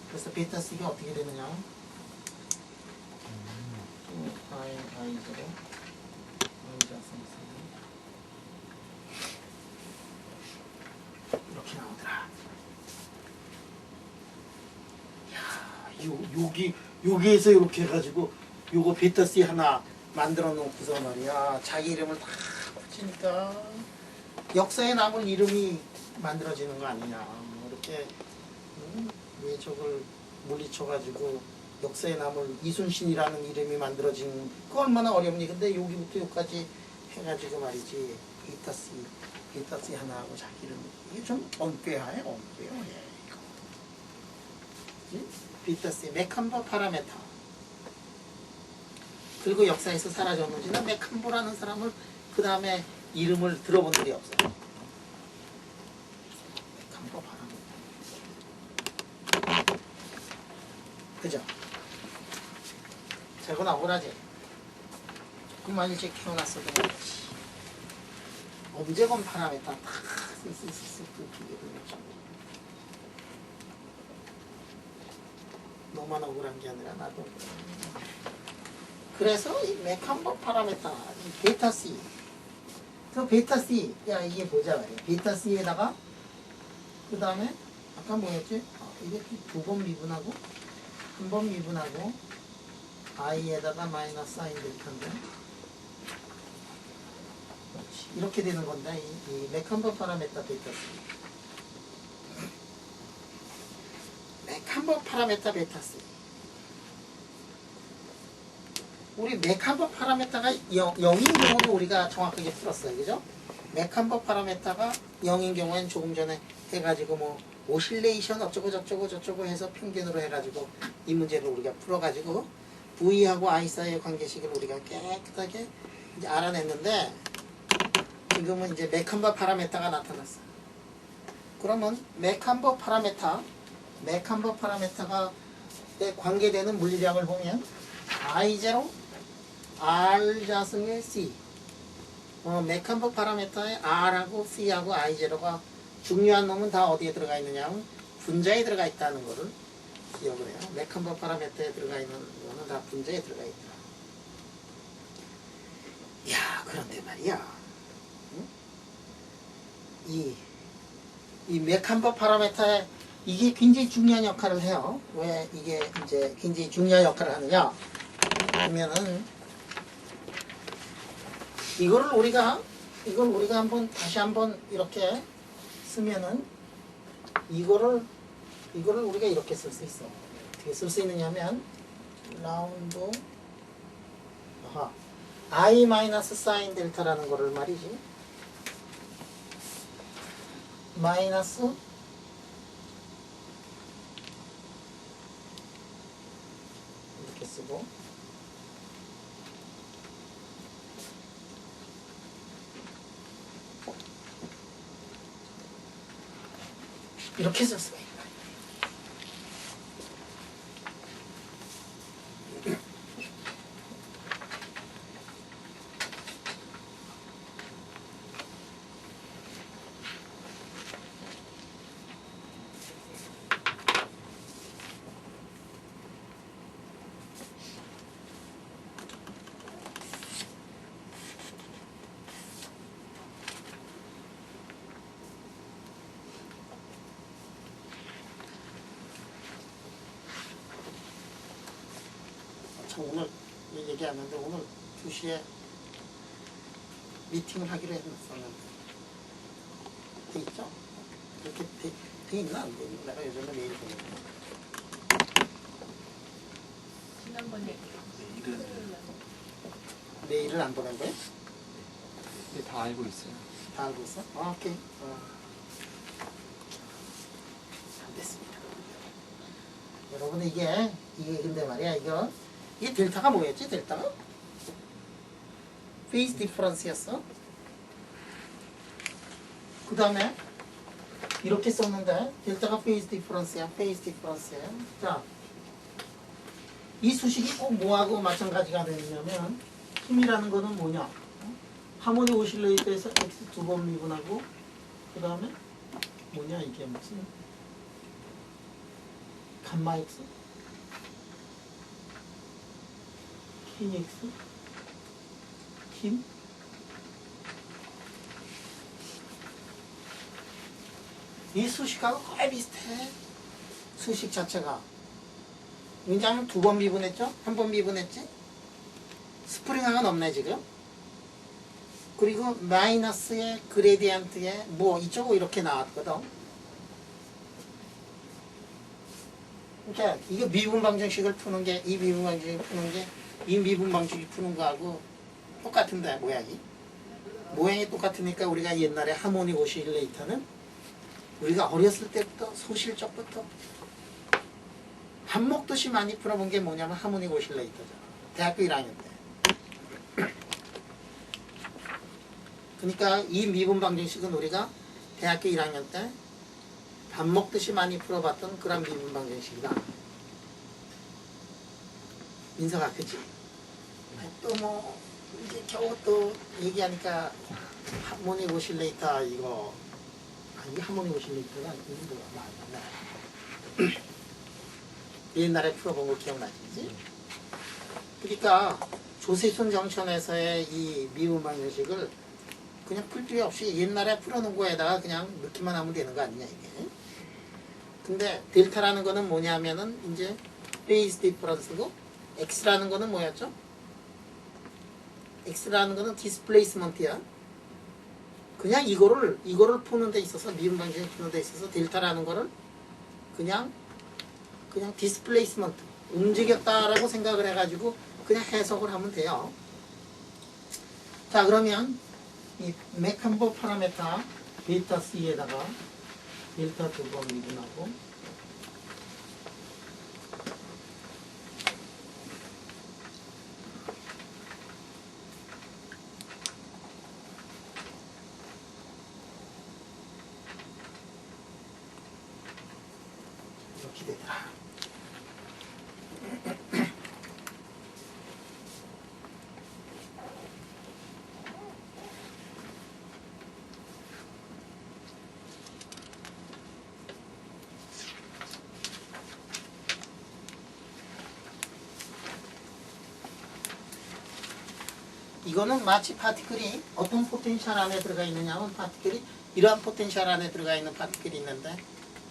그래서 베타 C가 어떻게 되느냐? 2I, I0 이렇게 나오더라. 야, 여기에서 이렇게 해가지고 요거 베타 C 하나 만들어 놓고서 말이야 자기 이름을 다 붙이니까 역사에 남을 이름이 만들어지는 거 아니냐. 이렇게 왜 저걸 물리쳐가지고 역사에 남을 이순신이라는 이름이 만들어진 그 얼마나 어렵니. 근데 여기부터 여기까지 해가지고 말이지 베타 C 하나하고 자기 이름 이게 좀 엉꾀하네. 엉꾀해 이거. 베타 C 메칸버 파라메터. 그리고 역사에서 사라졌는지는 메칸버라는 사람을 그 다음에 이름을 들어본 적이 없어요. 메칸버 파라메터. 그죠? 저거 나오라지. 조금만 일찍 태어났어도 그렇지. 언제건 파라메터 다 쓱쓱쓱쓱 너만 억울한 게 아니라 나도. 그래서 이 메칸버 파라메터, 이 베타 C. 그 베타 C, 야 이게 보자 말이야. 베타 C에다가 그 다음에 아까 뭐였지? 이게 2번 미분하고 1번 미분하고 I에다가 마이너스 사인 델타인데 이렇게 되는 건데 이 메칸버 파라메터 베타 C. 메칸버 파라메터 베타 C. 우리 메칸버 파라메터가 0인 경우는 우리가 정확하게 풀었어요. 그죠? 메칸버 파라메터가 0인 경우엔 조금 전에 해가지고 뭐 오실레이션 어쩌고 저쩌고 해서 평균으로 해가지고 이 문제를 우리가 풀어가지고 V하고 I 사이의 관계식을 우리가 깨끗하게 이제 알아냈는데 지금은 이제 메칸버 파라메터가 나타났어. 그러면 메칸버 파라메터가 관계되는 물리량을 보면 I0 R 자승의 C. 메칸버 파라메터의 R하고 C하고 I0가 중요한 놈은 다 어디에 들어가 있느냐? 분자에 들어가 있다는 거를 기억을 해요. 메칸버 파라메터에 들어가 있는 거는 다 분자에 들어가 있다. 야, 그런데 말이야. 이 메칸버 파라메터에 이게 굉장히 중요한 역할을 해요. 왜 이게 이제 굉장히 중요한 역할을 하느냐? 그러면은 이걸 우리가 다시 한번 이렇게 쓰면은 이거를 우리가 이렇게 쓸 수 있어. 어떻게 쓸 수 있느냐면 라운드 I 마이너스 사인 델타라는 거를 말이지. 마이너스 이렇게 쓰고 이렇게 쓸 수가 있다. 오늘 얘기하는데 오늘 2시에 미팅을 하기로 했었는데 돼 있죠? 이렇게 돼 있나 안 돼? 내가 요즘에 메일 보내고 지난번에 메일을 안 보낸 거야? 네, 다 알고 있어요. 다 알고 있어? 오케이. 잘 됐습니다. 여러분 이게 근데 말이야 이게 델타가 뭐였지? 델타가? 페이스 디퍼런스였어. 그 다음에 이렇게 썼는데 델타가 페이스 디퍼런스야. 페이스 디퍼런스야. 자, 이 수식이 꼭 뭐하고 마찬가지가 되냐면 힘이라는 거는 뭐냐? 하모닉 오실레이터에서 x 두 번 미분하고 그 다음에 뭐냐 이게 무슨 감마 x kx 힘 이 수식하고 거의 비슷해. 수식 자체가 왜냐하면 두 번 미분했죠? 한 번 미분했지? 스프링항은 없네 지금. 그리고 마이너스의 그레디언트에 뭐 이쪽으로 이렇게 나왔거든. 그러니까 이거 미분 방정식을 푸는 게 이 미분 방정식을 푸는 게 이 미분 방정식 푸는 거하고 똑같은데 모양이 똑같으니까 우리가 옛날에 하모닉 오실레이터는 우리가 어렸을 때부터 소실적부터 밥 먹듯이 많이 풀어본 게 뭐냐면 하모닉 오실레이터잖아. 대학교 1학년 때. 그러니까 이 미분 방정식은 우리가 대학교 1학년 때 밥 먹듯이 많이 풀어봤던 그런 미분 방정식이다. 민서가 그치? 또 뭐 이제 겨우 또 얘기하니까 하모닉 오실레이터 이거 이게 하모닉 오실레이터가 이게 뭐야? 맞나? 옛날에 풀어본 거 기억나지? 그치? 그러니까 조세순 정션에서의 이 미분 방정식을 그냥 풀 필요 없이 옛날에 풀어놓은 거에다가 그냥 넣기만 하면 되는 거 아니냐 이게. 근데 델타라는 거는 뭐냐면은 이제 페이스 디퍼런스고 x라는 거는 뭐였죠? x라는 거는 디스플레이스먼트야. 그냥 이거를 푸는 데 있어서 미분 방정식 푸는 데 있어서 델타라는 거를 그냥 디스플레이스먼트 움직였다라고 생각을 해가지고 그냥 해석을 하면 돼요. 자 그러면 이 메칸보 파라메타 데이터 C에다가 델타 두 번 미분하고 이렇게 되더라. 이거는 마치 파티클이 어떤 포텐셜 안에 들어가 있느냐 하면 파티클이 이러한 포텐셜 안에 들어가 있는 파티클이 있는데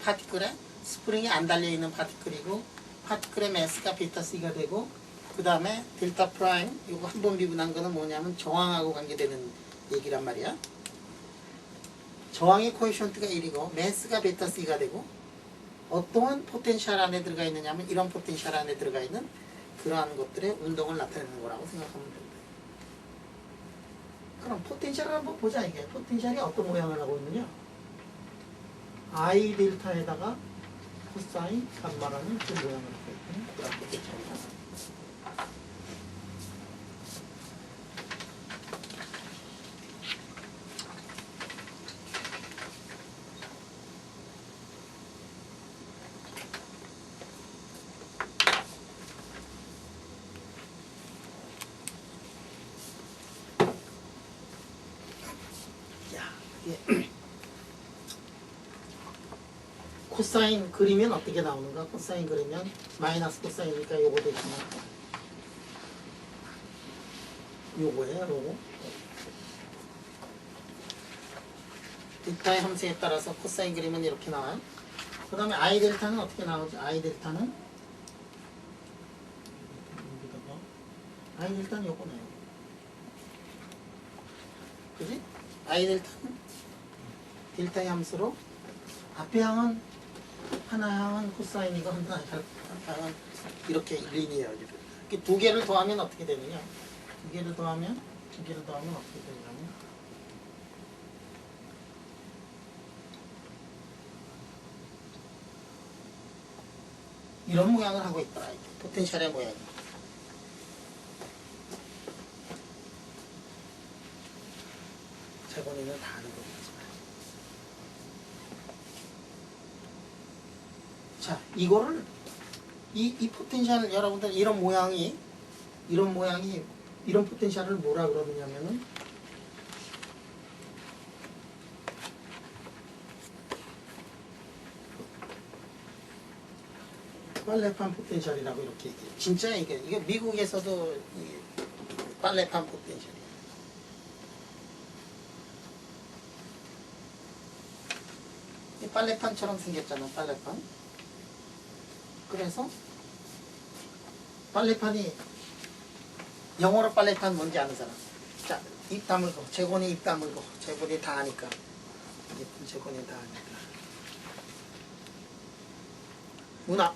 파티클에 스프링이 안 달려있는 파티클이고 파티클의 매스가 베타 C가 되고 그 다음에 델타 프라임 이거 한 번 미분한 거는 뭐냐면 저항하고 관계되는 얘기란 말이야. 저항의 코에피션트가 1이고 매스가 베타 C가 되고 어떠한 포텐셜 안에 들어가 있느냐면 이런 포텐셜 안에 들어가 있는 그러한 것들의 운동을 나타내는 거라고 생각하면 된다. 그럼 포텐셜을 한번 보자. 이게 포텐셜이 어떤 모양을 하고 있느냐. I 델타에다가 코사인 감마라는 그 모양을 하고 있는 그런 포텐셜이야. 코사인 그리면 어떻게 나오는가? 코사인 그리면 마이너스 코사인이니까 요거 되지만 요거예요. 요거 델타의 함수에 따라서 코사인 그리면 이렇게 나와요. 그 다음에 I 델타는 어떻게 나오죠? I 델타는 여기다가 일단 요거네요. 그지? I 델타는 델타의 함수로 앞에 항은 하나 항은 코사인이고 하나 항은 이렇게 리니어죠. 두 개를 더하면 어떻게 되느냐? 두 개를 더하면 어떻게 되냐면 이런 모양을 하고 있더라. 이게. 포텐셜의 모양이. 재본이는 다 아는 거겠지만. 자, 이거를 이 포텐셜 여러분들 이런 모양이 이런 포텐셜을 뭐라 그러느냐면은 빨래판 포텐셜이라고 이렇게 얘기해요. 진짜 이게 미국에서도 이 빨래판 포텐셜이에요. 이 빨래판처럼 생겼잖아, 빨래판. 그래서 빨래판이 영어로 빨래판 뭔지 아는 사람? 자, 입 다물고, 재곤이 입 다물고, 재곤이 다 아니까. 예쁜 재곤이 다 아니까. 문화.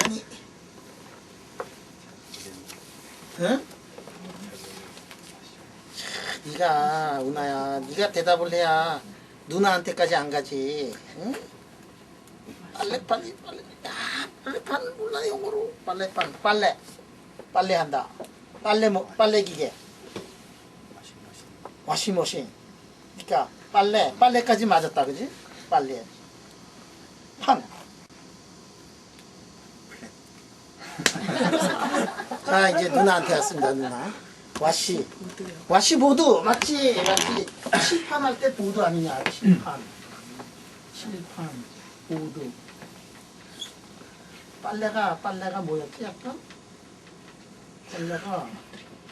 아니. 응? 네가 은하야, 네가 대답을 해야 누나한테까지 안 가지. 응? 빨래판. 야, 빨래판 몰라 영어로. 빨래판, 빨래한다. 빨래 기계. 워싱머신. 그러니까 빨래까지 맞았다, 그지? 빨래. 판. 자, 이제 누나한테 왔습니다, 누나. 와시 보드. 맞지? 칠판 할 때 보드 아니냐? 칠판, 보드. 빨래가 뭐였지? 약간? 빨래가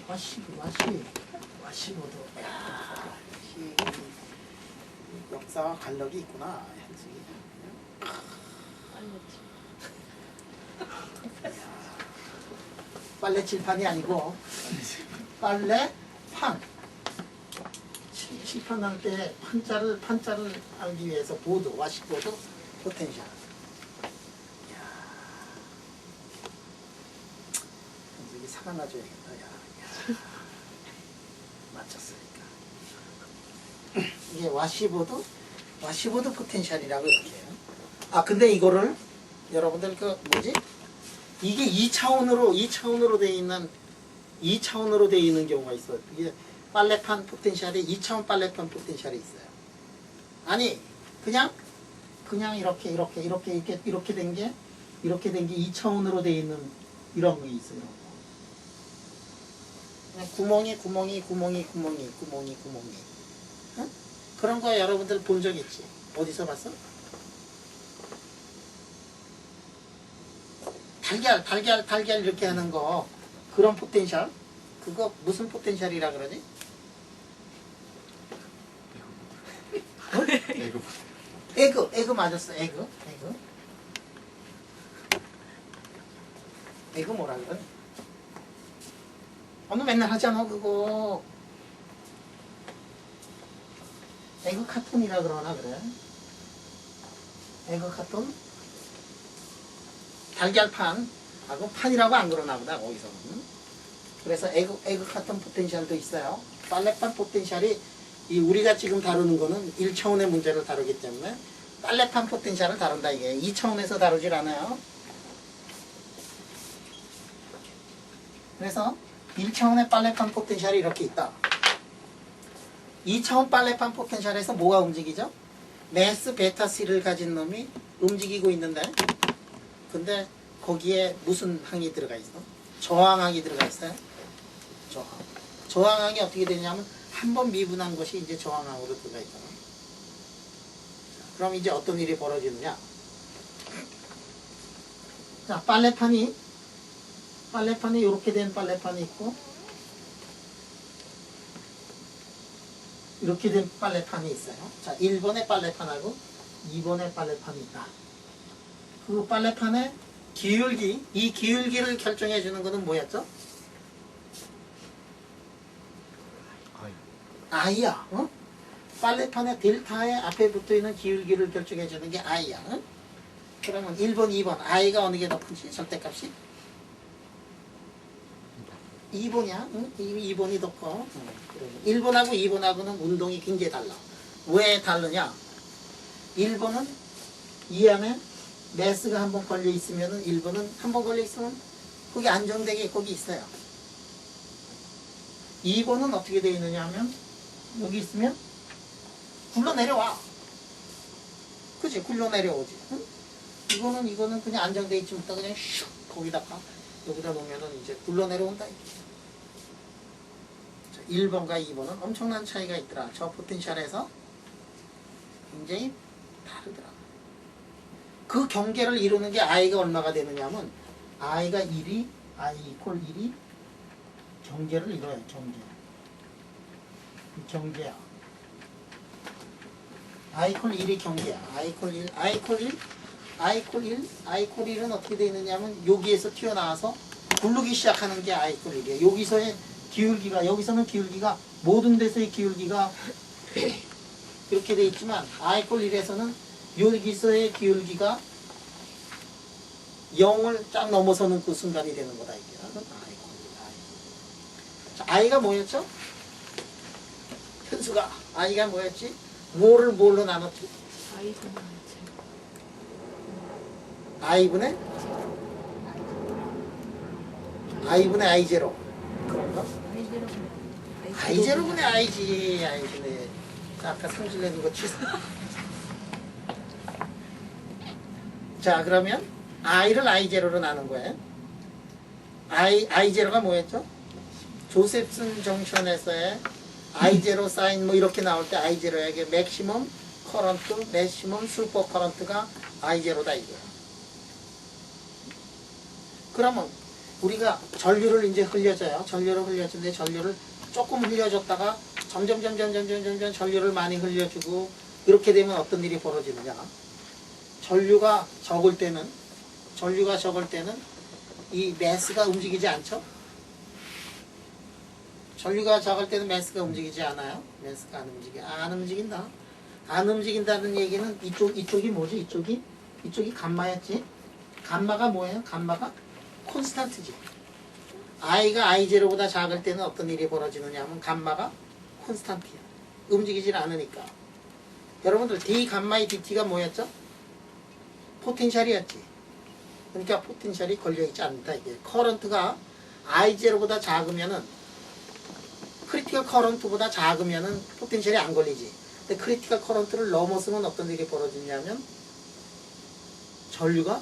와시 보드. 야, 역사와 간력이 있구나, 현승이. 빨래 칠판이 아니고 빨래판. 칠판 할 때 판자를 알기 위해서 보드, 와시보드, 포텐셜. 이게 사과 놔줘야겠다. 야. 맞췄으니까. 이게 와시보드 포텐셜이라고 이렇게 해요. 아, 근데 이거를 여러분들 이게 2차원으로 돼 있는 경우가 있어요. 이게 빨래판 포텐셜이 2차원 빨래판 포텐셜이 있어요. 아니, 그냥 이렇게 된 게 2차원으로 돼 있는 이런 게 있어요. 그냥 구멍이. 응? 그런 거 여러분들 본 적 있지? 어디서 봤어? 달걀 이렇게 하는 거, 그런 포텐셜? 그거 무슨 포텐셜이라 그러지? 에그 맞았어. 에그 뭐라 그러니? 오늘 맨날 하잖아 그거. 에그 카톤이라 그러나 그래? 에그 카톤? 달걀판하고 판이라고 안 그러나 보다 거기서는. 그래서 에그 카톤 포텐셜도 있어요. 빨래판 포텐셜이 우리가 지금 다루는 거는 1차원의 문제를 다루기 때문에 빨래판 포텐셜을 다룬다 이게. 2차원에서 다루질 않아요. 그래서 1차원의 빨래판 포텐셜이 이렇게 있다. 2차원 빨래판 포텐셜에서 뭐가 움직이죠? 매스 베타 C를 가진 놈이 움직이고 있는데, 근데 거기에 무슨 항이 들어가 있어? 저항항이 들어가 있어요. 저항항이 어떻게 되냐면 한 번 미분한 것이 이제 저항항으로 들어가 있잖아. 그럼 이제 어떤 일이 벌어지느냐? 자, 빨래판이 이렇게 된 빨래판이 있고, 이렇게 된 빨래판이 있어요. 자, 1번의 빨래판하고 2번의 빨래판이 있다. 그 빨래판에 기울기, 이 기울기를 결정해 주는 것은 뭐였죠? I야. 어? 빨래판의 델타의 앞에 붙어 있는 기울기를 결정해 주는 게 I야. 어? 그러면 1번, 2번 I가 어느 게 더 큰지 절대값이? 2번이야. 응? 2번이 더 커. 1번하고 2번하고는 운동이 굉장히 달라. 왜 다르냐? 1번은 이 안에 매스가 한번 걸려 있으면은 1번은 한번 걸려 있으면 거기 안정되게 거기 있어요. 2번은 어떻게 되어 있느냐 하면 여기 있으면 굴러 내려와. 그치? 굴러 내려오지. 응? 이거는 그냥 안정되어 있지 못하고 그냥 슉 거기다가 여기다 놓으면은 이제 굴러 내려온다. 자, 1번과 2번은 엄청난 차이가 있더라. 저 포텐셜에서 굉장히 다르더라. 그 경계를 이루는 게 I가 얼마가 되느냐 하면 I가 1이 I 이퀄 1이 경계를 이뤄요. 경계. 이 경계야. I 이퀄 1이 경계야. I 이퀄 1, I 이퀄 1, I 이퀄 1, I 이퀄 1은 어떻게 되어 있느냐면 여기에서 튀어나와서 굴르기 시작하는 게 I 이퀄 1이에요. 여기서의 기울기가, 여기서는 기울기가 모든 데서의 기울기가 이렇게 되어 있지만 I 이퀄 1에서는 여기서의 기울기가 0을 쫙 넘어서는 그 순간이 되는 거다 이게. 자, I가 뭐였죠? 현수가 I가 뭐였지? 뭐를 뭘로 나눴지? I분의 I0 그런가? I0분의 I지. I분의 아까 성질내는 거 취소. 자 그러면 I를 I0로 나눈 거예요. I0가 뭐였죠? 조셉슨 정션에서의 I0 사인 뭐 이렇게 나올 때 I0에게 맥시멈 커런트, 맥시멈 슈퍼 커런트가 I0다 이거야. 그러면 우리가 전류를 이제 흘려줘요. 전류를 흘려주는데 전류를 조금 흘려줬다가 점점 전류를 많이 흘려주고 이렇게 되면 어떤 일이 벌어지느냐? 전류가 적을 때는 이 매스가 움직이지 않죠? 전류가 적을 때는 매스가 움직이지 않아요? 매스가 안 움직인다. 안 움직인다는 얘기는 이쪽이 뭐지? 이쪽이 감마였지? 감마가 뭐예요? 감마가 콘스탄트지. I가 I0보다 작을 때는 어떤 일이 벌어지느냐 하면 감마가 콘스탄트야. 움직이질 않으니까. 여러분들 D 감마의 DT가 뭐였죠? 포텐셜이었지. 그러니까 포텐셜이 걸려있지 않는다 이게. 커런트가 I0보다 작으면은 크리티컬 커런트보다 작으면은 포텐셜이 안 걸리지. 근데 크리티컬 커런트를 넘어서면 어떤 일이 벌어지냐면 전류가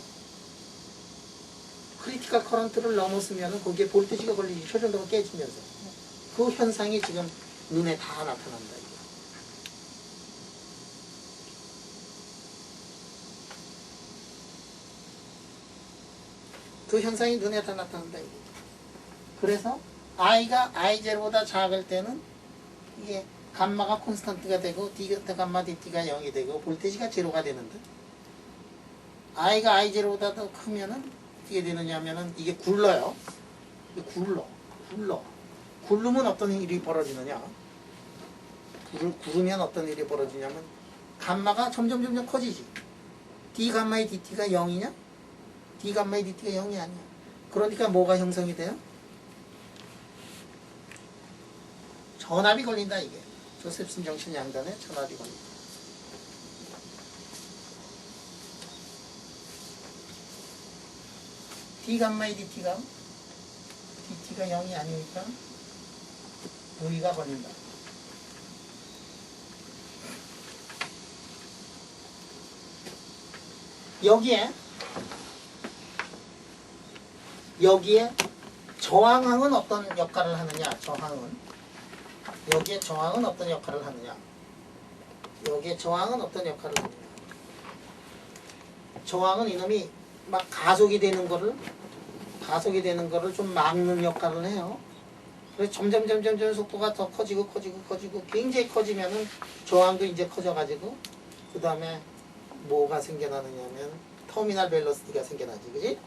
크리티컬 커런트를 넘어서면은 거기에 볼테이지가 걸리지. 초전도가 깨지면서 그 현상이 지금 눈에 다 나타난다 이거. 그 현상이 눈에 다 나타난다 이거. 그래서 I가 I0보다 작을 때는 이게 감마가 콘스탄트가 되고 D 감마 DT가 0이 되고 볼테이지가 제로가 되는데 I가 I0보다 더 크면은 어떻게 되느냐면은 이게 굴러요. 이게 굴르면 어떤 일이 벌어지느냐? 구르면 어떤 일이 벌어지냐면 감마가 점점 커지지. D 감마의 DT가 0이냐? D 감마의 DT가 0이 아니야. 그러니까 뭐가 형성이 돼요? 전압이 걸린다 이게. 조셉슨 정신 양단에 전압이 걸린다. D 감마의 DT가 0이 아니니까 V가 걸린다. 여기에 저항은 어떤 역할을 하느냐? 여기에 저항은 어떤 역할을 하느냐? 저항은 이놈이 막 가속이 되는 거를 좀 막는 역할을 해요. 그래서 점점 속도가 더 커지고 굉장히 커지면은 저항도 이제 커져가지고 그 다음에 뭐가 생겨나느냐면 터미널 벨로시티가 생겨나지, 그지?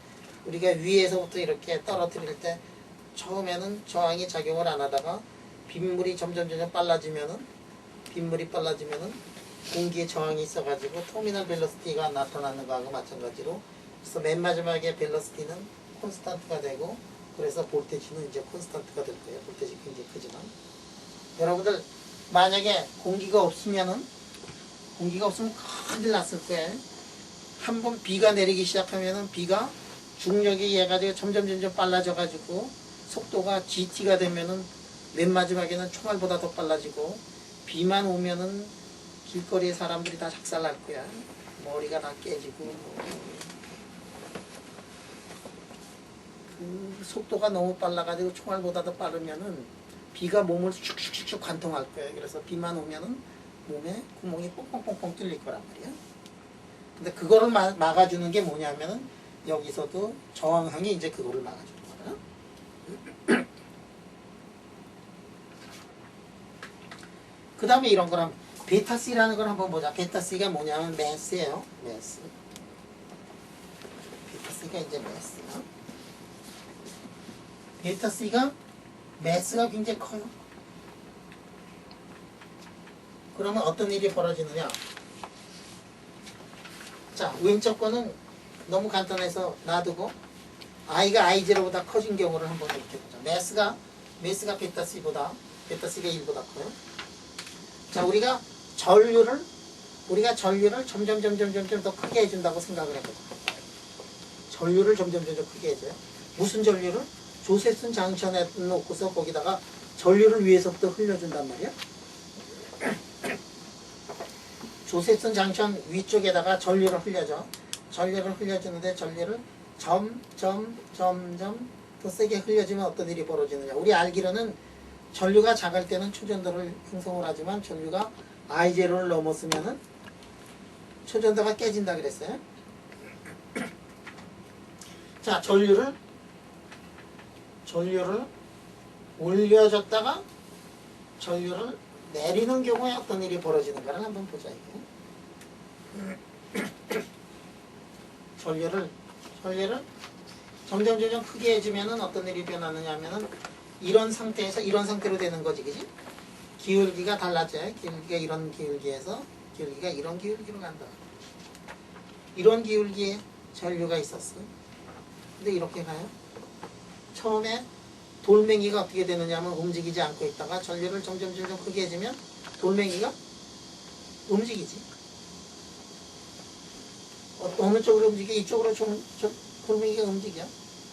우리가 위에서부터 이렇게 떨어뜨릴 때 처음에는 저항이 작용을 안 하다가 빗물이 점점 빨라지면은 공기에 저항이 있어가지고 터미널 벨로시티가 나타나는 거하고 마찬가지로 그래서 맨 마지막에 벨로시티는 콘스탄트가 되고 그래서 볼테지는 이제 콘스탄트가 될 거예요. 볼테지 굉장히 크지만 여러분들 만약에 공기가 없으면 큰일 났을 거예요. 한번 비가 내리기 시작하면은 비가 중력에 의해 가지고 점점 빨라져 가지고 속도가 GT가 되면은 맨 마지막에는 총알보다 더 빨라지고 비만 오면은 길거리에 사람들이 다 작살날 거야. 머리가 다 깨지고 그 속도가 너무 빨라가지고 총알보다 더 빠르면은 비가 몸을 슉슉슉 관통할 거야. 그래서 비만 오면은 몸에 구멍이 뻥뻥뻥뻥 뚫릴 거란 말이야. 근데 그거를 막아주는 게 뭐냐면은 여기서도 저항항이 이제 그거를 막아주는 거야. 그 다음에 이런 거랑 베타 C라는 걸 한번 보자. 베타 C가 뭐냐면 매스예요. 매스. 베타 C가 이제 매스야. 베타 C가 매스가 굉장히 커요. 그러면 어떤 일이 벌어지느냐? 자, 왼쪽 거는 너무 간단해서 놔두고 i가 i0보다 커진 경우를 한번 이렇게 보자. 매스가 베타 C가 1보다 커요. 자, 우리가 전류를 점점 더 크게 해준다고 생각을 해보자. 전류를 점점 크게 해줘요. 무슨 전류를? 조셉슨 장션에 놓고서 거기다가 전류를 위에서부터 흘려준단 말이야. 조셉슨 장션 위쪽에다가 전류를 흘려줘. 전류를 흘려주는데 전류를 점점 더 세게 흘려주면 어떤 일이 벌어지느냐. 우리 알기로는 전류가 작을 때는 초전도를 형성을 하지만 전류가 I0를 넘었으면은 초전도가 깨진다 그랬어요. 자, 전류를 올려줬다가 전류를 내리는 경우에 어떤 일이 벌어지는가를 한번 보자. 이게 전류를 점점 크게 해주면은 어떤 일이 변하느냐 하면은 이런 상태로 되는 거지, 그지? 기울기가 달라져요. 기울기가 이런 기울기에서 기울기가 이런 기울기로 간다. 이런 기울기에 전류가 있었어. 근데 이렇게 가요. 처음에 돌멩이가 어떻게 되느냐 하면 움직이지 않고 있다가 전류를 점점 크게 해주면 돌멩이가 움직이지. 어느 쪽으로 움직여? 이쪽으로 돌멩이가 움직여.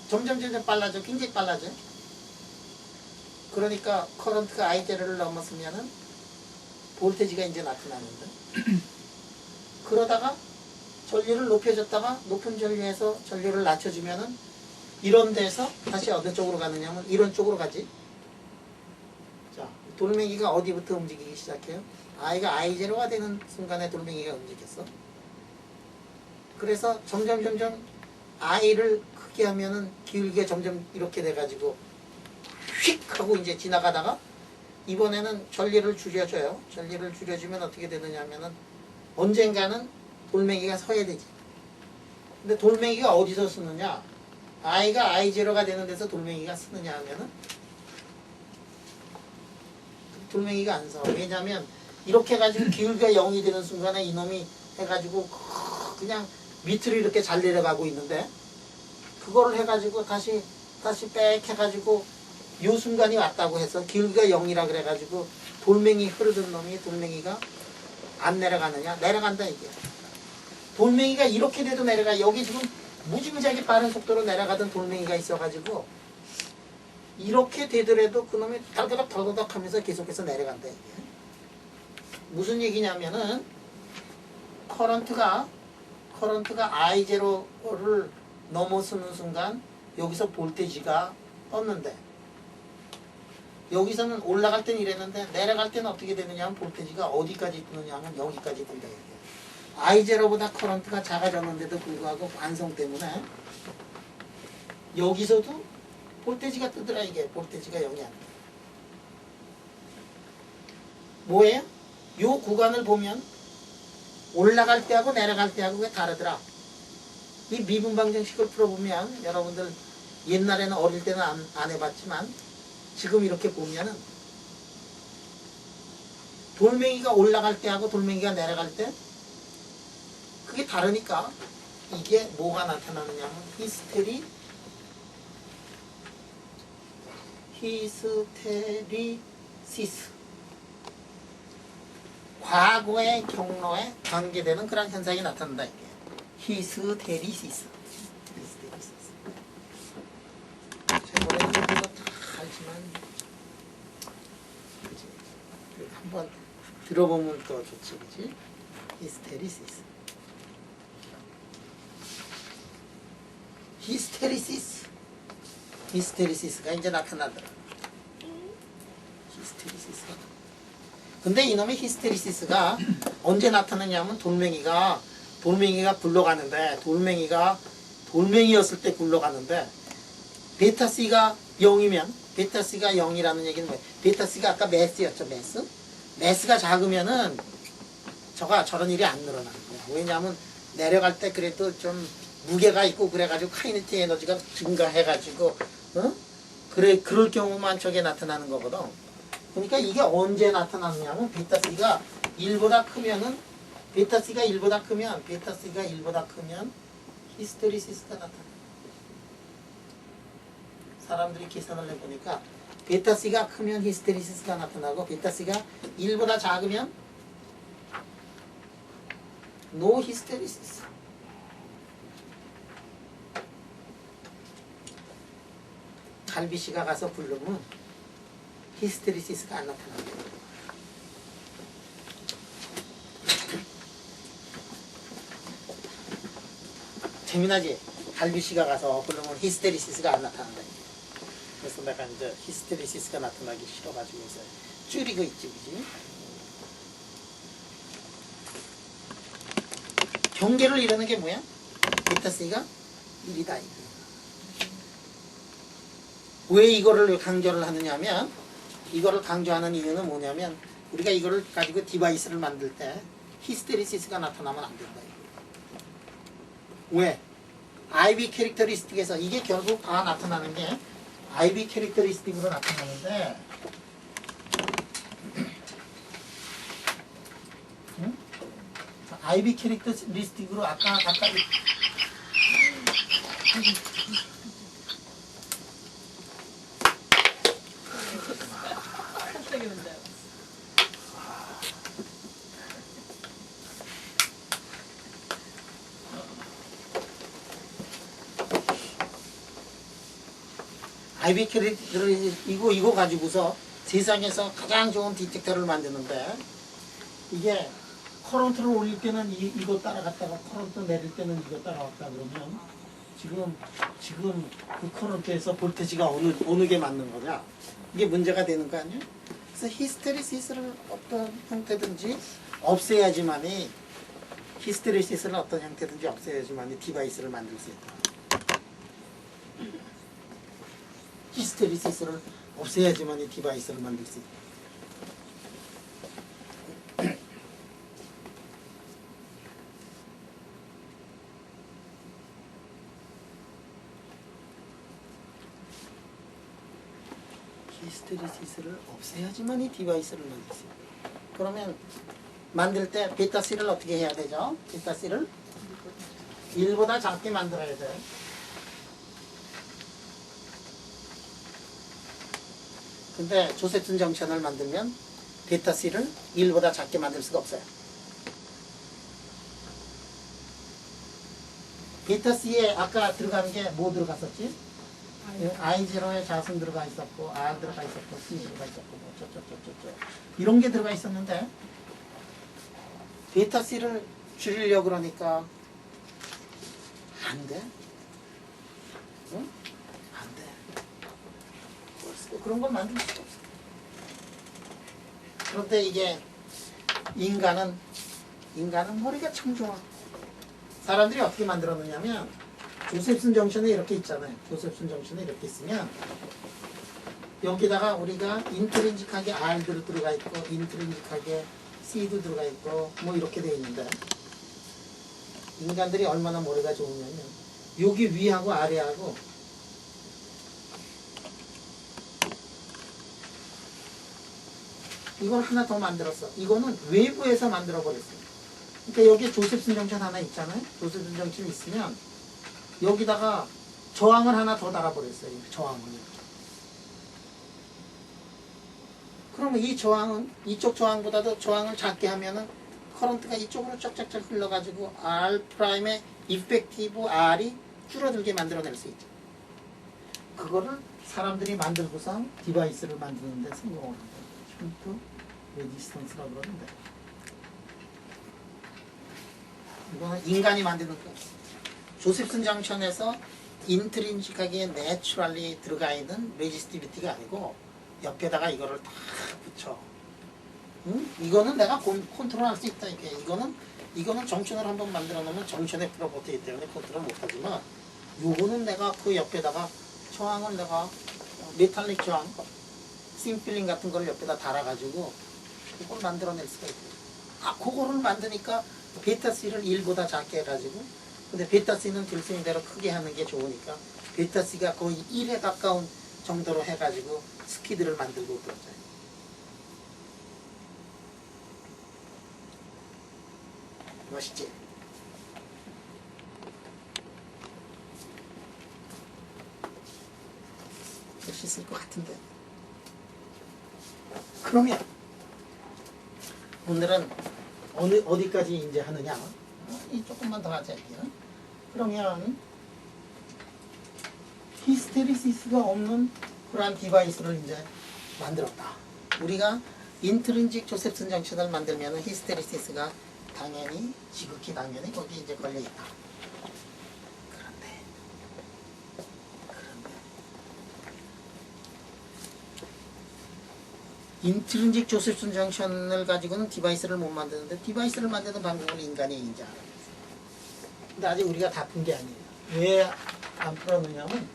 점점 빨라져. 굉장히 빨라져. 그러니까 커런트가 I0를 넘었으면은 볼테지가 이제 나타나는데 그러다가 전류를 높여줬다가 높은 전류에서 전류를 낮춰주면은 이런 데서 다시 어느 쪽으로 가느냐면 이런 쪽으로 가지. 자, 돌멩이가 어디부터 움직이기 시작해요? I가 I0가 되는 순간에 돌멩이가 움직였어. 그래서 점점 I를 크게 하면은 기울기가 점점 이렇게 돼가지고 휙 하고 이제 지나가다가 이번에는 전류를 줄여줘요. 전류를 줄여주면 어떻게 되느냐 하면은 언젠가는 돌멩이가 서야 되지. 근데 돌멩이가 어디서 쓰느냐? I가 I0가 되는 데서 돌멩이가 쓰느냐 하면은 돌멩이가 안 서. 왜냐면 이렇게 해가지고 기울기가 0이 되는 순간에 이놈이 해가지고 그냥 밑으로 이렇게 잘 내려가고 있는데 그거를 해가지고 다시 빽 해가지고 요 순간이 왔다고 해서 기울기가 0이라 그래가지고 돌멩이 흐르던 놈이 돌멩이가 안 내려가느냐? 내려간다 이게. 돌멩이가 이렇게 돼도 내려가. 여기 지금 무지무지하게 빠른 속도로 내려가던 돌멩이가 있어가지고 이렇게 되더라도 그놈이 덜더덕 하면서 계속해서 내려간다 이게. 무슨 얘기냐면은 커런트가 I0를 넘어서는 순간 여기서 볼테지가 떴는데 여기서는 올라갈 땐 이랬는데 내려갈 때는 어떻게 되느냐 하면 볼테지가 어디까지 뜨느냐 하면 여기까지 뜬다 이게. I0보다 커런트가 작아졌는데도 불구하고 관성 때문에 여기서도 볼테지가 뜨더라 이게. 볼테지가 0이 아니야. 뭐예요? 요 구간을 보면 올라갈 때하고 내려갈 때하고 왜 다르더라? 이 미분 방정식을 풀어보면 여러분들 옛날에는 어릴 때는 안 해봤지만 지금 이렇게 보면은 돌멩이가 올라갈 때하고 돌멩이가 내려갈 때 그게 다르니까 이게 뭐가 나타나느냐면 히스테리시스 과거의 경로에 관계되는 그런 현상이 나타난다 이게 히스테리시스 제가 이거 다 알지만 그치? 한번 들어보면 또 좋지 그치? 히스테리시스가 이제 나타나더라. 히스테리시스가. 근데 이놈의 히스테리시스가 언제 나타나냐면 돌멩이가 굴러가는데 돌멩이였을 때 굴러가는데 베타 C가 0이면 베타 C가 0이라는 얘기는 뭐예요? 베타 C가 아까 매스였죠, 매스. 매스가 작으면은 저런 일이 안 늘어나는 거야. 왜냐하면 내려갈 때 그래도 좀 무게가 있고 그래가지고 카이네틱 에너지가 증가해가지고 그럴 경우만 저게 나타나는 거거든. 그러니까 이게 언제 나타나느냐면 베타 C가 1보다 크면 히스테리시스가 나타나. 사람들이 계산을 해보니까 베타 C가 크면 히스테리시스가 나타나고 베타 C가 1보다 작으면 노 히스테리시스. 갈비씨가 가서 부르면 히스테리시스가 안 나타납니다. 재미나지? 갈비씨가 가서 부르면 히스테리시스가 안 나타난다. 그래서 내가 이제 히스테리시스가 나타나기 싫어가지고 해서 줄이고 있지, 그지? 경계를 이루는 게 뭐야? 베타 C가 1이다. 왜 이거를 강조를 하느냐면 이거를 강조하는 이유는 뭐냐면 우리가 이거를 가지고 디바이스를 만들 때 히스테리시스가 나타나면 안 된다. 왜? IB 캐릭터리스틱에서 이게 결국 다 나타나는 게 IB 캐릭터리스틱으로 나타나는데 IB 캐릭터리스틱으로 아까 갑자기 온다. IB 캐릭터를 이거 가지고서 세상에서 가장 좋은 디텍터를 만드는데 이게 커런트를 올릴 때는 이거 따라갔다가 커런트 내릴 때는 이거 따라갔다 그러면 지금 그 커런트에서 볼테지가 어느 게 맞는 거냐 이게 문제가 되는 거 아니야? 그래서 히스테리시스를 어떤 형태든지 없애야지만이 히스테리시스를 어떤 형태든지 없애야지만이 디바이스를 만들 수 있다. 히스테리시스를 없애야지만이 디바이스를 만들 수 있다. 히스테리시스를 없애야지만 이 디바이스를 만들 수 있다. 그러면 만들 때 베타 C를 어떻게 해야 되죠? 베타 C를 1보다 작게 만들어야 돼. 근데 조셉슨 정션을 만들면 베타 C를 1보다 작게 만들 수가 없어요. 베타 C에 아까 들어간 게 뭐 들어갔었지? I0에 자승 들어가 있었고 R 들어가 있었고 C 들어가 있었고 뭐 저저저저저 이런 게 들어가 있었는데 베타 C를 줄이려고 그러니까 안 돼. 응? 안 돼. 그런 걸 만들 수가 없어. 그런데 이게 인간은 머리가 참 좋아. 사람들이 어떻게 만들었느냐면 조셉슨 정션에 이렇게 있잖아요. 조셉슨 정션에 이렇게 있으면 여기다가 우리가 인트린직하게 R도 들어가 있고 인트린직하게 C도 들어가 있고 뭐 이렇게 되어 있는데 인간들이 얼마나 머리가 좋으냐면 여기 위하고 아래하고 이걸 하나 더 만들었어. 이거는 외부에서 만들어 버렸어요. 그러니까 여기 조셉슨 정션 하나 있잖아요. 조셉슨 정션이 있으면 여기다가 저항을 하나 더 달아버렸어요. 저항을. 그러면 이 저항은 이쪽 저항보다도 저항을 작게 하면은 커런트가 이쪽으로 쫙쫙쫙 흘러가지고 R'의 이펙티브 R이 줄어들게 만들어낼 수 있죠. 그거를 사람들이 만들고서 디바이스를 만드는데 성공을 한다. 슌트 레지스턴스라고 그러는데 이거는 인간이 만드는 거. 조셉슨 정션에서 인트린식하게 내추럴리 들어가 있는 레지스티비티가 아니고 옆에다가 이거를 다 붙여. 응? 이거는 내가 컨트롤할 수 있다. 이거는 정션을 한번 만들어 놓으면 정션에 프로버티이기 때문에 컨트롤 못하지만 요거는 내가 그 옆에다가 저항을 내가 메탈릭 저항 심필링 같은 걸 옆에다 달아가지고 그걸 만들어낼 수가 있고 그거를 만드니까 베타 C를 1보다 작게 해가지고 근데 베타 C는 들스님대로 크게 하는 게 좋으니까 베타 C가 거의 1에 가까운 정도로 해가지고 스키드를 만들고 그러죠. 멋있지? 멋있을 것 같은데. 그러면 오늘은 어디까지 이제 하느냐? 조금만 더 하자. 그러면 히스테리시스가 없는 그러한 디바이스를 이제 만들었다. 우리가 인트린직 조셉슨 정션을 만들면 히스테리시스가 당연히 지극히 당연히 거기 이제 걸려 있다. 그런데 인트린직 조셉슨 정션을 가지고는 디바이스를 못 만드는데 디바이스를 만드는 방법을 인간이 이제 알아냈어. 근데 아직 우리가 다 푼 게 아니에요. 왜 안 풀었느냐면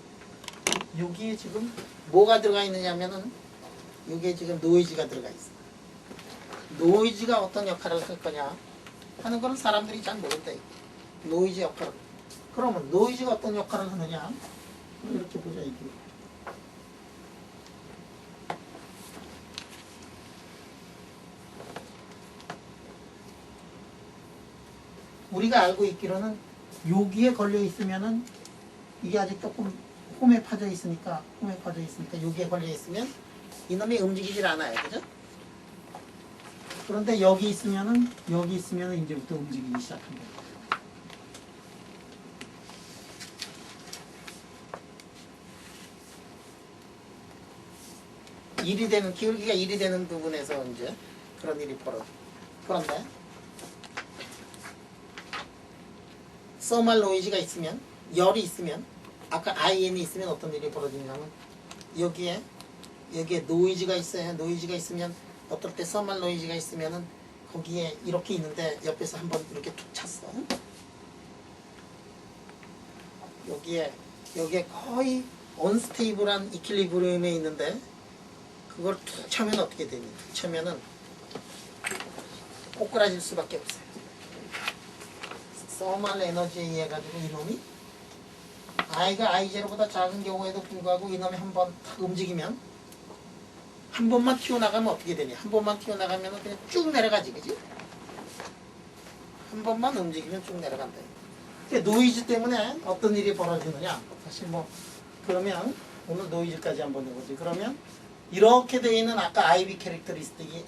여기에 지금 뭐가 들어가 있느냐면은 여기에 지금 노이즈가 들어가 있어. 노이즈가 어떤 역할을 할 거냐 하는 거는 사람들이 잘 모른대. 노이즈 역할을. 그러면 노이즈가 어떤 역할을 하느냐? 이렇게 보자 이게. 우리가 알고 있기로는 여기에 걸려 있으면은 이게 아직 조금 홈에 파져 있으니까 여기에 걸려 있으면 이놈이 움직이질 않아요, 그죠? 그런데 여기 있으면은 이제부터 움직이기 시작합니다. 기울기가 1이 되는 부분에서 이제 그런 일이 벌어져. 그런데 서멀 노이즈가 있으면 열이 있으면 아까 IN이 있으면 어떤 일이 벌어지냐면 여기에 노이즈가 있어요. 노이즈가 있으면 어떨 때 서멀 노이즈가 있으면은 거기에 이렇게 있는데 옆에서 한번 이렇게 툭 찼어. 여기에 거의 언스테이블한 이퀄리브리움에 있는데 그걸 툭 차면 어떻게 되니? 툭 차면은 꼬꾸라질 수밖에 없어요. 서멀 에너지에 의해 가지고 이놈이 I가 I0보다 작은 경우에도 불구하고 이놈이 한번 탁 움직이면 한 번만 튀어나가면 어떻게 되냐? 한 번만 튀어나가면 그냥 쭉 내려가지, 그지? 한 번만 움직이면 쭉 내려간다. 그러니까 노이즈 때문에 어떤 일이 벌어지느냐? 사실 그러면 오늘 노이즈까지 한번 해보지. 그러면 이렇게 되어 있는 아까 IB 캐릭터리스틱이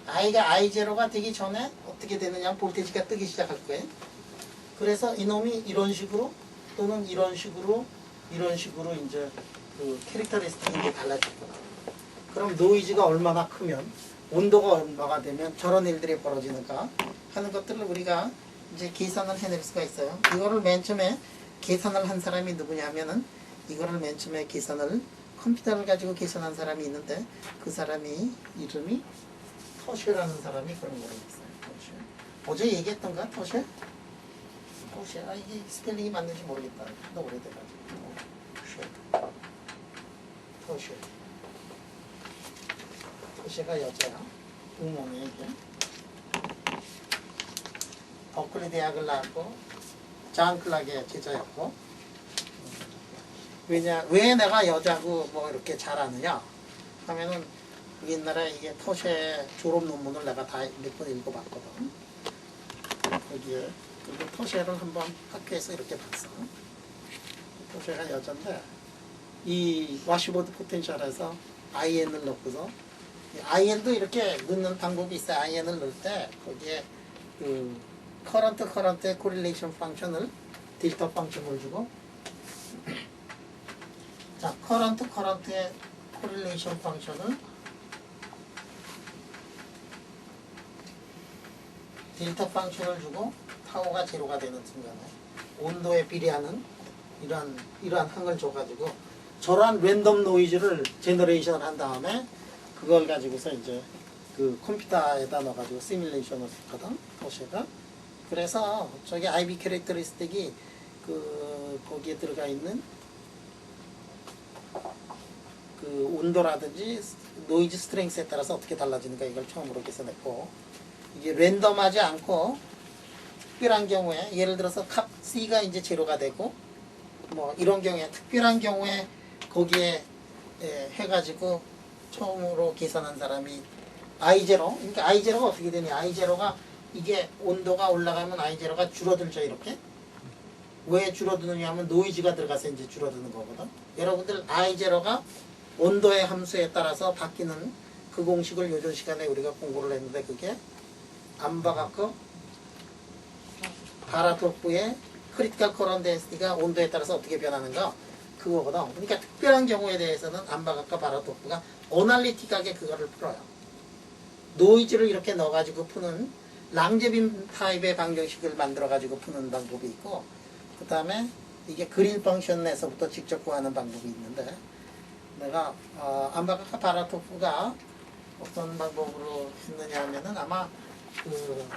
I가 I0가 되기 전에 어떻게 되느냐? 볼테이지가 뜨기 시작할 거예요. 그래서 이놈이 이런 식으로 또는 이런 식으로 이제 그 캐릭터리스틱이 이제 달라질 거다. 그럼 노이즈가 얼마나 크면 온도가 얼마가 되면 저런 일들이 벌어지는가 하는 것들을 우리가 이제 계산을 해낼 수가 있어요. 이거를 맨 처음에 계산을 한 사람이 누구냐면은 이거를 맨 처음에 컴퓨터를 가지고 계산한 사람이 있는데 그 사람이 이름이 터쉐라는 사람이 그런 거를 했어요. 터쉐. 어제 얘기했던가 터쉐? 이게 스펠링이 맞는지 모르겠다. 너무 오래돼가지고. 터쉐가 여자야. 우몽이야 이게. 버클리 대학을 나왔고 잔 클락의 제자였고, 왜 내가 여자고 뭐 이렇게 잘하느냐 하면은 옛날에 이게 토쉐 졸업 논문을 내가 다 몇 번 읽어봤거든. 거기에 그리고 토쉐를 한번 학교에서 이렇게 봤어. 토쉐가 여잔데 이 와시보드 포텐셜에서 IN을 넣고서 IN도 이렇게 넣는 방법이 있어요. IN을 넣을 때 거기에 그 커런트의 코릴레이션 펑션을 딜터 펑션을 주고 자 커런트의 코릴레이션 펑션을 딜터 펑션을 주고 타오가 제로가 되는 순간에 온도에 비례하는 이러한 항을 줘가지고 저러한 랜덤 노이즈를 제너레이션을 한 다음에 그걸 가지고서 이제 그 컴퓨터에다 넣어가지고 시뮬레이션을 했거든 토쉐가. 그래서 저기 IB 캐릭터리스틱이 그 거기에 들어가 있는 그 온도라든지 노이즈 스트렝스에 따라서 어떻게 달라지는가 이걸 처음으로 계산했고, 이게 랜덤하지 않고 특별한 경우에 예를 들어서 값 C가 이제 제로가 되고 뭐 이런 경우에 특별한 경우에 거기에 해가지고 처음으로 계산한 사람이 I0. 그러니까 I0가 어떻게 되냐? I0가 이게 온도가 올라가면 I0가 줄어들죠, 이렇게. 왜 줄어드느냐 하면 노이즈가 들어가서 이제 줄어드는 거거든. 여러분들 I0가 온도의 함수에 따라서 바뀌는 그 공식을 요즘 시간에 우리가 공부를 했는데 그게 암바가크 바라토프의 크리티컬 커런트 덴시티가 온도에 따라서 어떻게 변하는가 그거거든. 그러니까 특별한 경우에 대해서는 암바가크 바라토프가 어널리틱하게 그거를 풀어요. 노이즈를 이렇게 넣어가지고 푸는 랑제빔 타입의 방정식을 만들어가지고 푸는 방법이 있고, 그 다음에 이게 그린 펑션에서부터 직접 구하는 방법이 있는데, 내가 암바가크 바라토프가 어떤 방법으로 했느냐 하면은 아마 그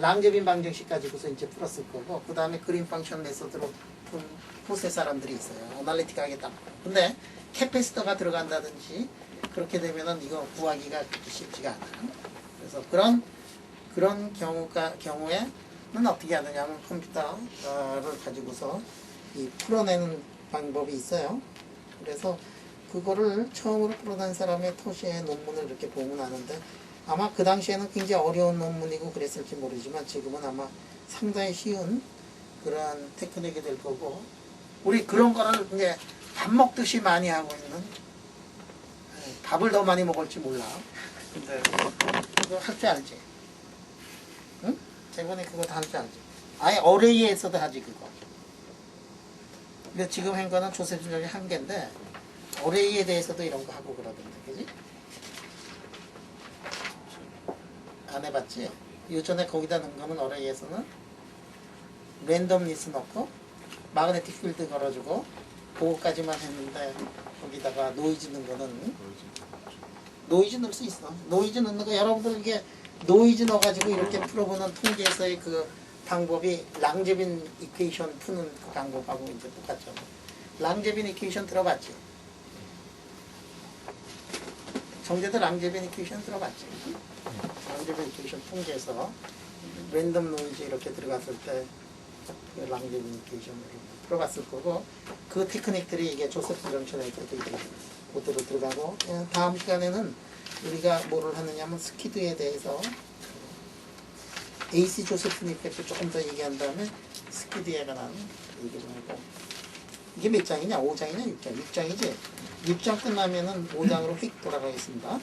랑제빔 방정식 가지고서 이제 풀었을 거고, 그 다음에 그린 펑션 메소드로 푼 후세 사람들이 있어요. 어널리틱하게 딱. 근데 캐패시터가 들어간다든지 그렇게 되면은 이거 구하기가 그렇게 쉽지가 않아요. 그래서 그런 경우에는 어떻게 하느냐면 컴퓨터를 가지고서 이 풀어내는 방법이 있어요. 그래서 그거를 처음으로 풀어낸 사람의 토시의 논문을 이렇게 보면 아는데, 아마 그 당시에는 굉장히 어려운 논문이고 그랬을지 모르지만 지금은 아마 상당히 쉬운 그런 테크닉이 될 거고, 우리 그런 거를 이제 밥 먹듯이 많이 하고 있는, 밥을 더 많이 먹을지 몰라. 근데 그거 할 줄 알지? 응? 재본이 그거 다 할 줄 알지? 아예 어레이에서도 하지 그거. 근데 지금 한 거는 조셉 준영이 한 개인데 어레이에 대해서도 이런 거 하고 그러던데, 그지? 안 해봤지? 요전에 거기다 넣은 거는 어레이에서는 랜덤리스 넣고 마그네틱 필드 걸어주고 그거까지만 했는데, 거기다가 노이즈 넣은 거는 노이즈 넣을 수 있어. 노이즈 넣는 거 여러분들 이게 노이즈 넣어가지고 이렇게 풀어보는 통계에서의 그 방법이 랑제빈 이퀘이션 푸는 그 방법하고 이제 똑같죠. 랑제빈 이퀘이션 들어봤지? 정제도 랑제빈 이퀘이션 들어봤지? 랑제빈 이퀘이션 통계에서 랜덤 노이즈 이렇게 들어갔을 때 그 랑제빈 이퀘이션을 풀어봤을 거고, 그 테크닉들이 이게 조세프 정션에서도 이제 그대로 들어가고, 다음 시간에는 우리가 뭐를 하느냐면 스키드에 대해서 AC 조세프 이펙트 조금 더 얘기한 다음에 스키드에 관한 얘기 좀 하고. 이게 몇 장이냐? 5장이냐? 6장? 6장이지? 6장 끝나면은 5장으로 휙 돌아가겠습니다.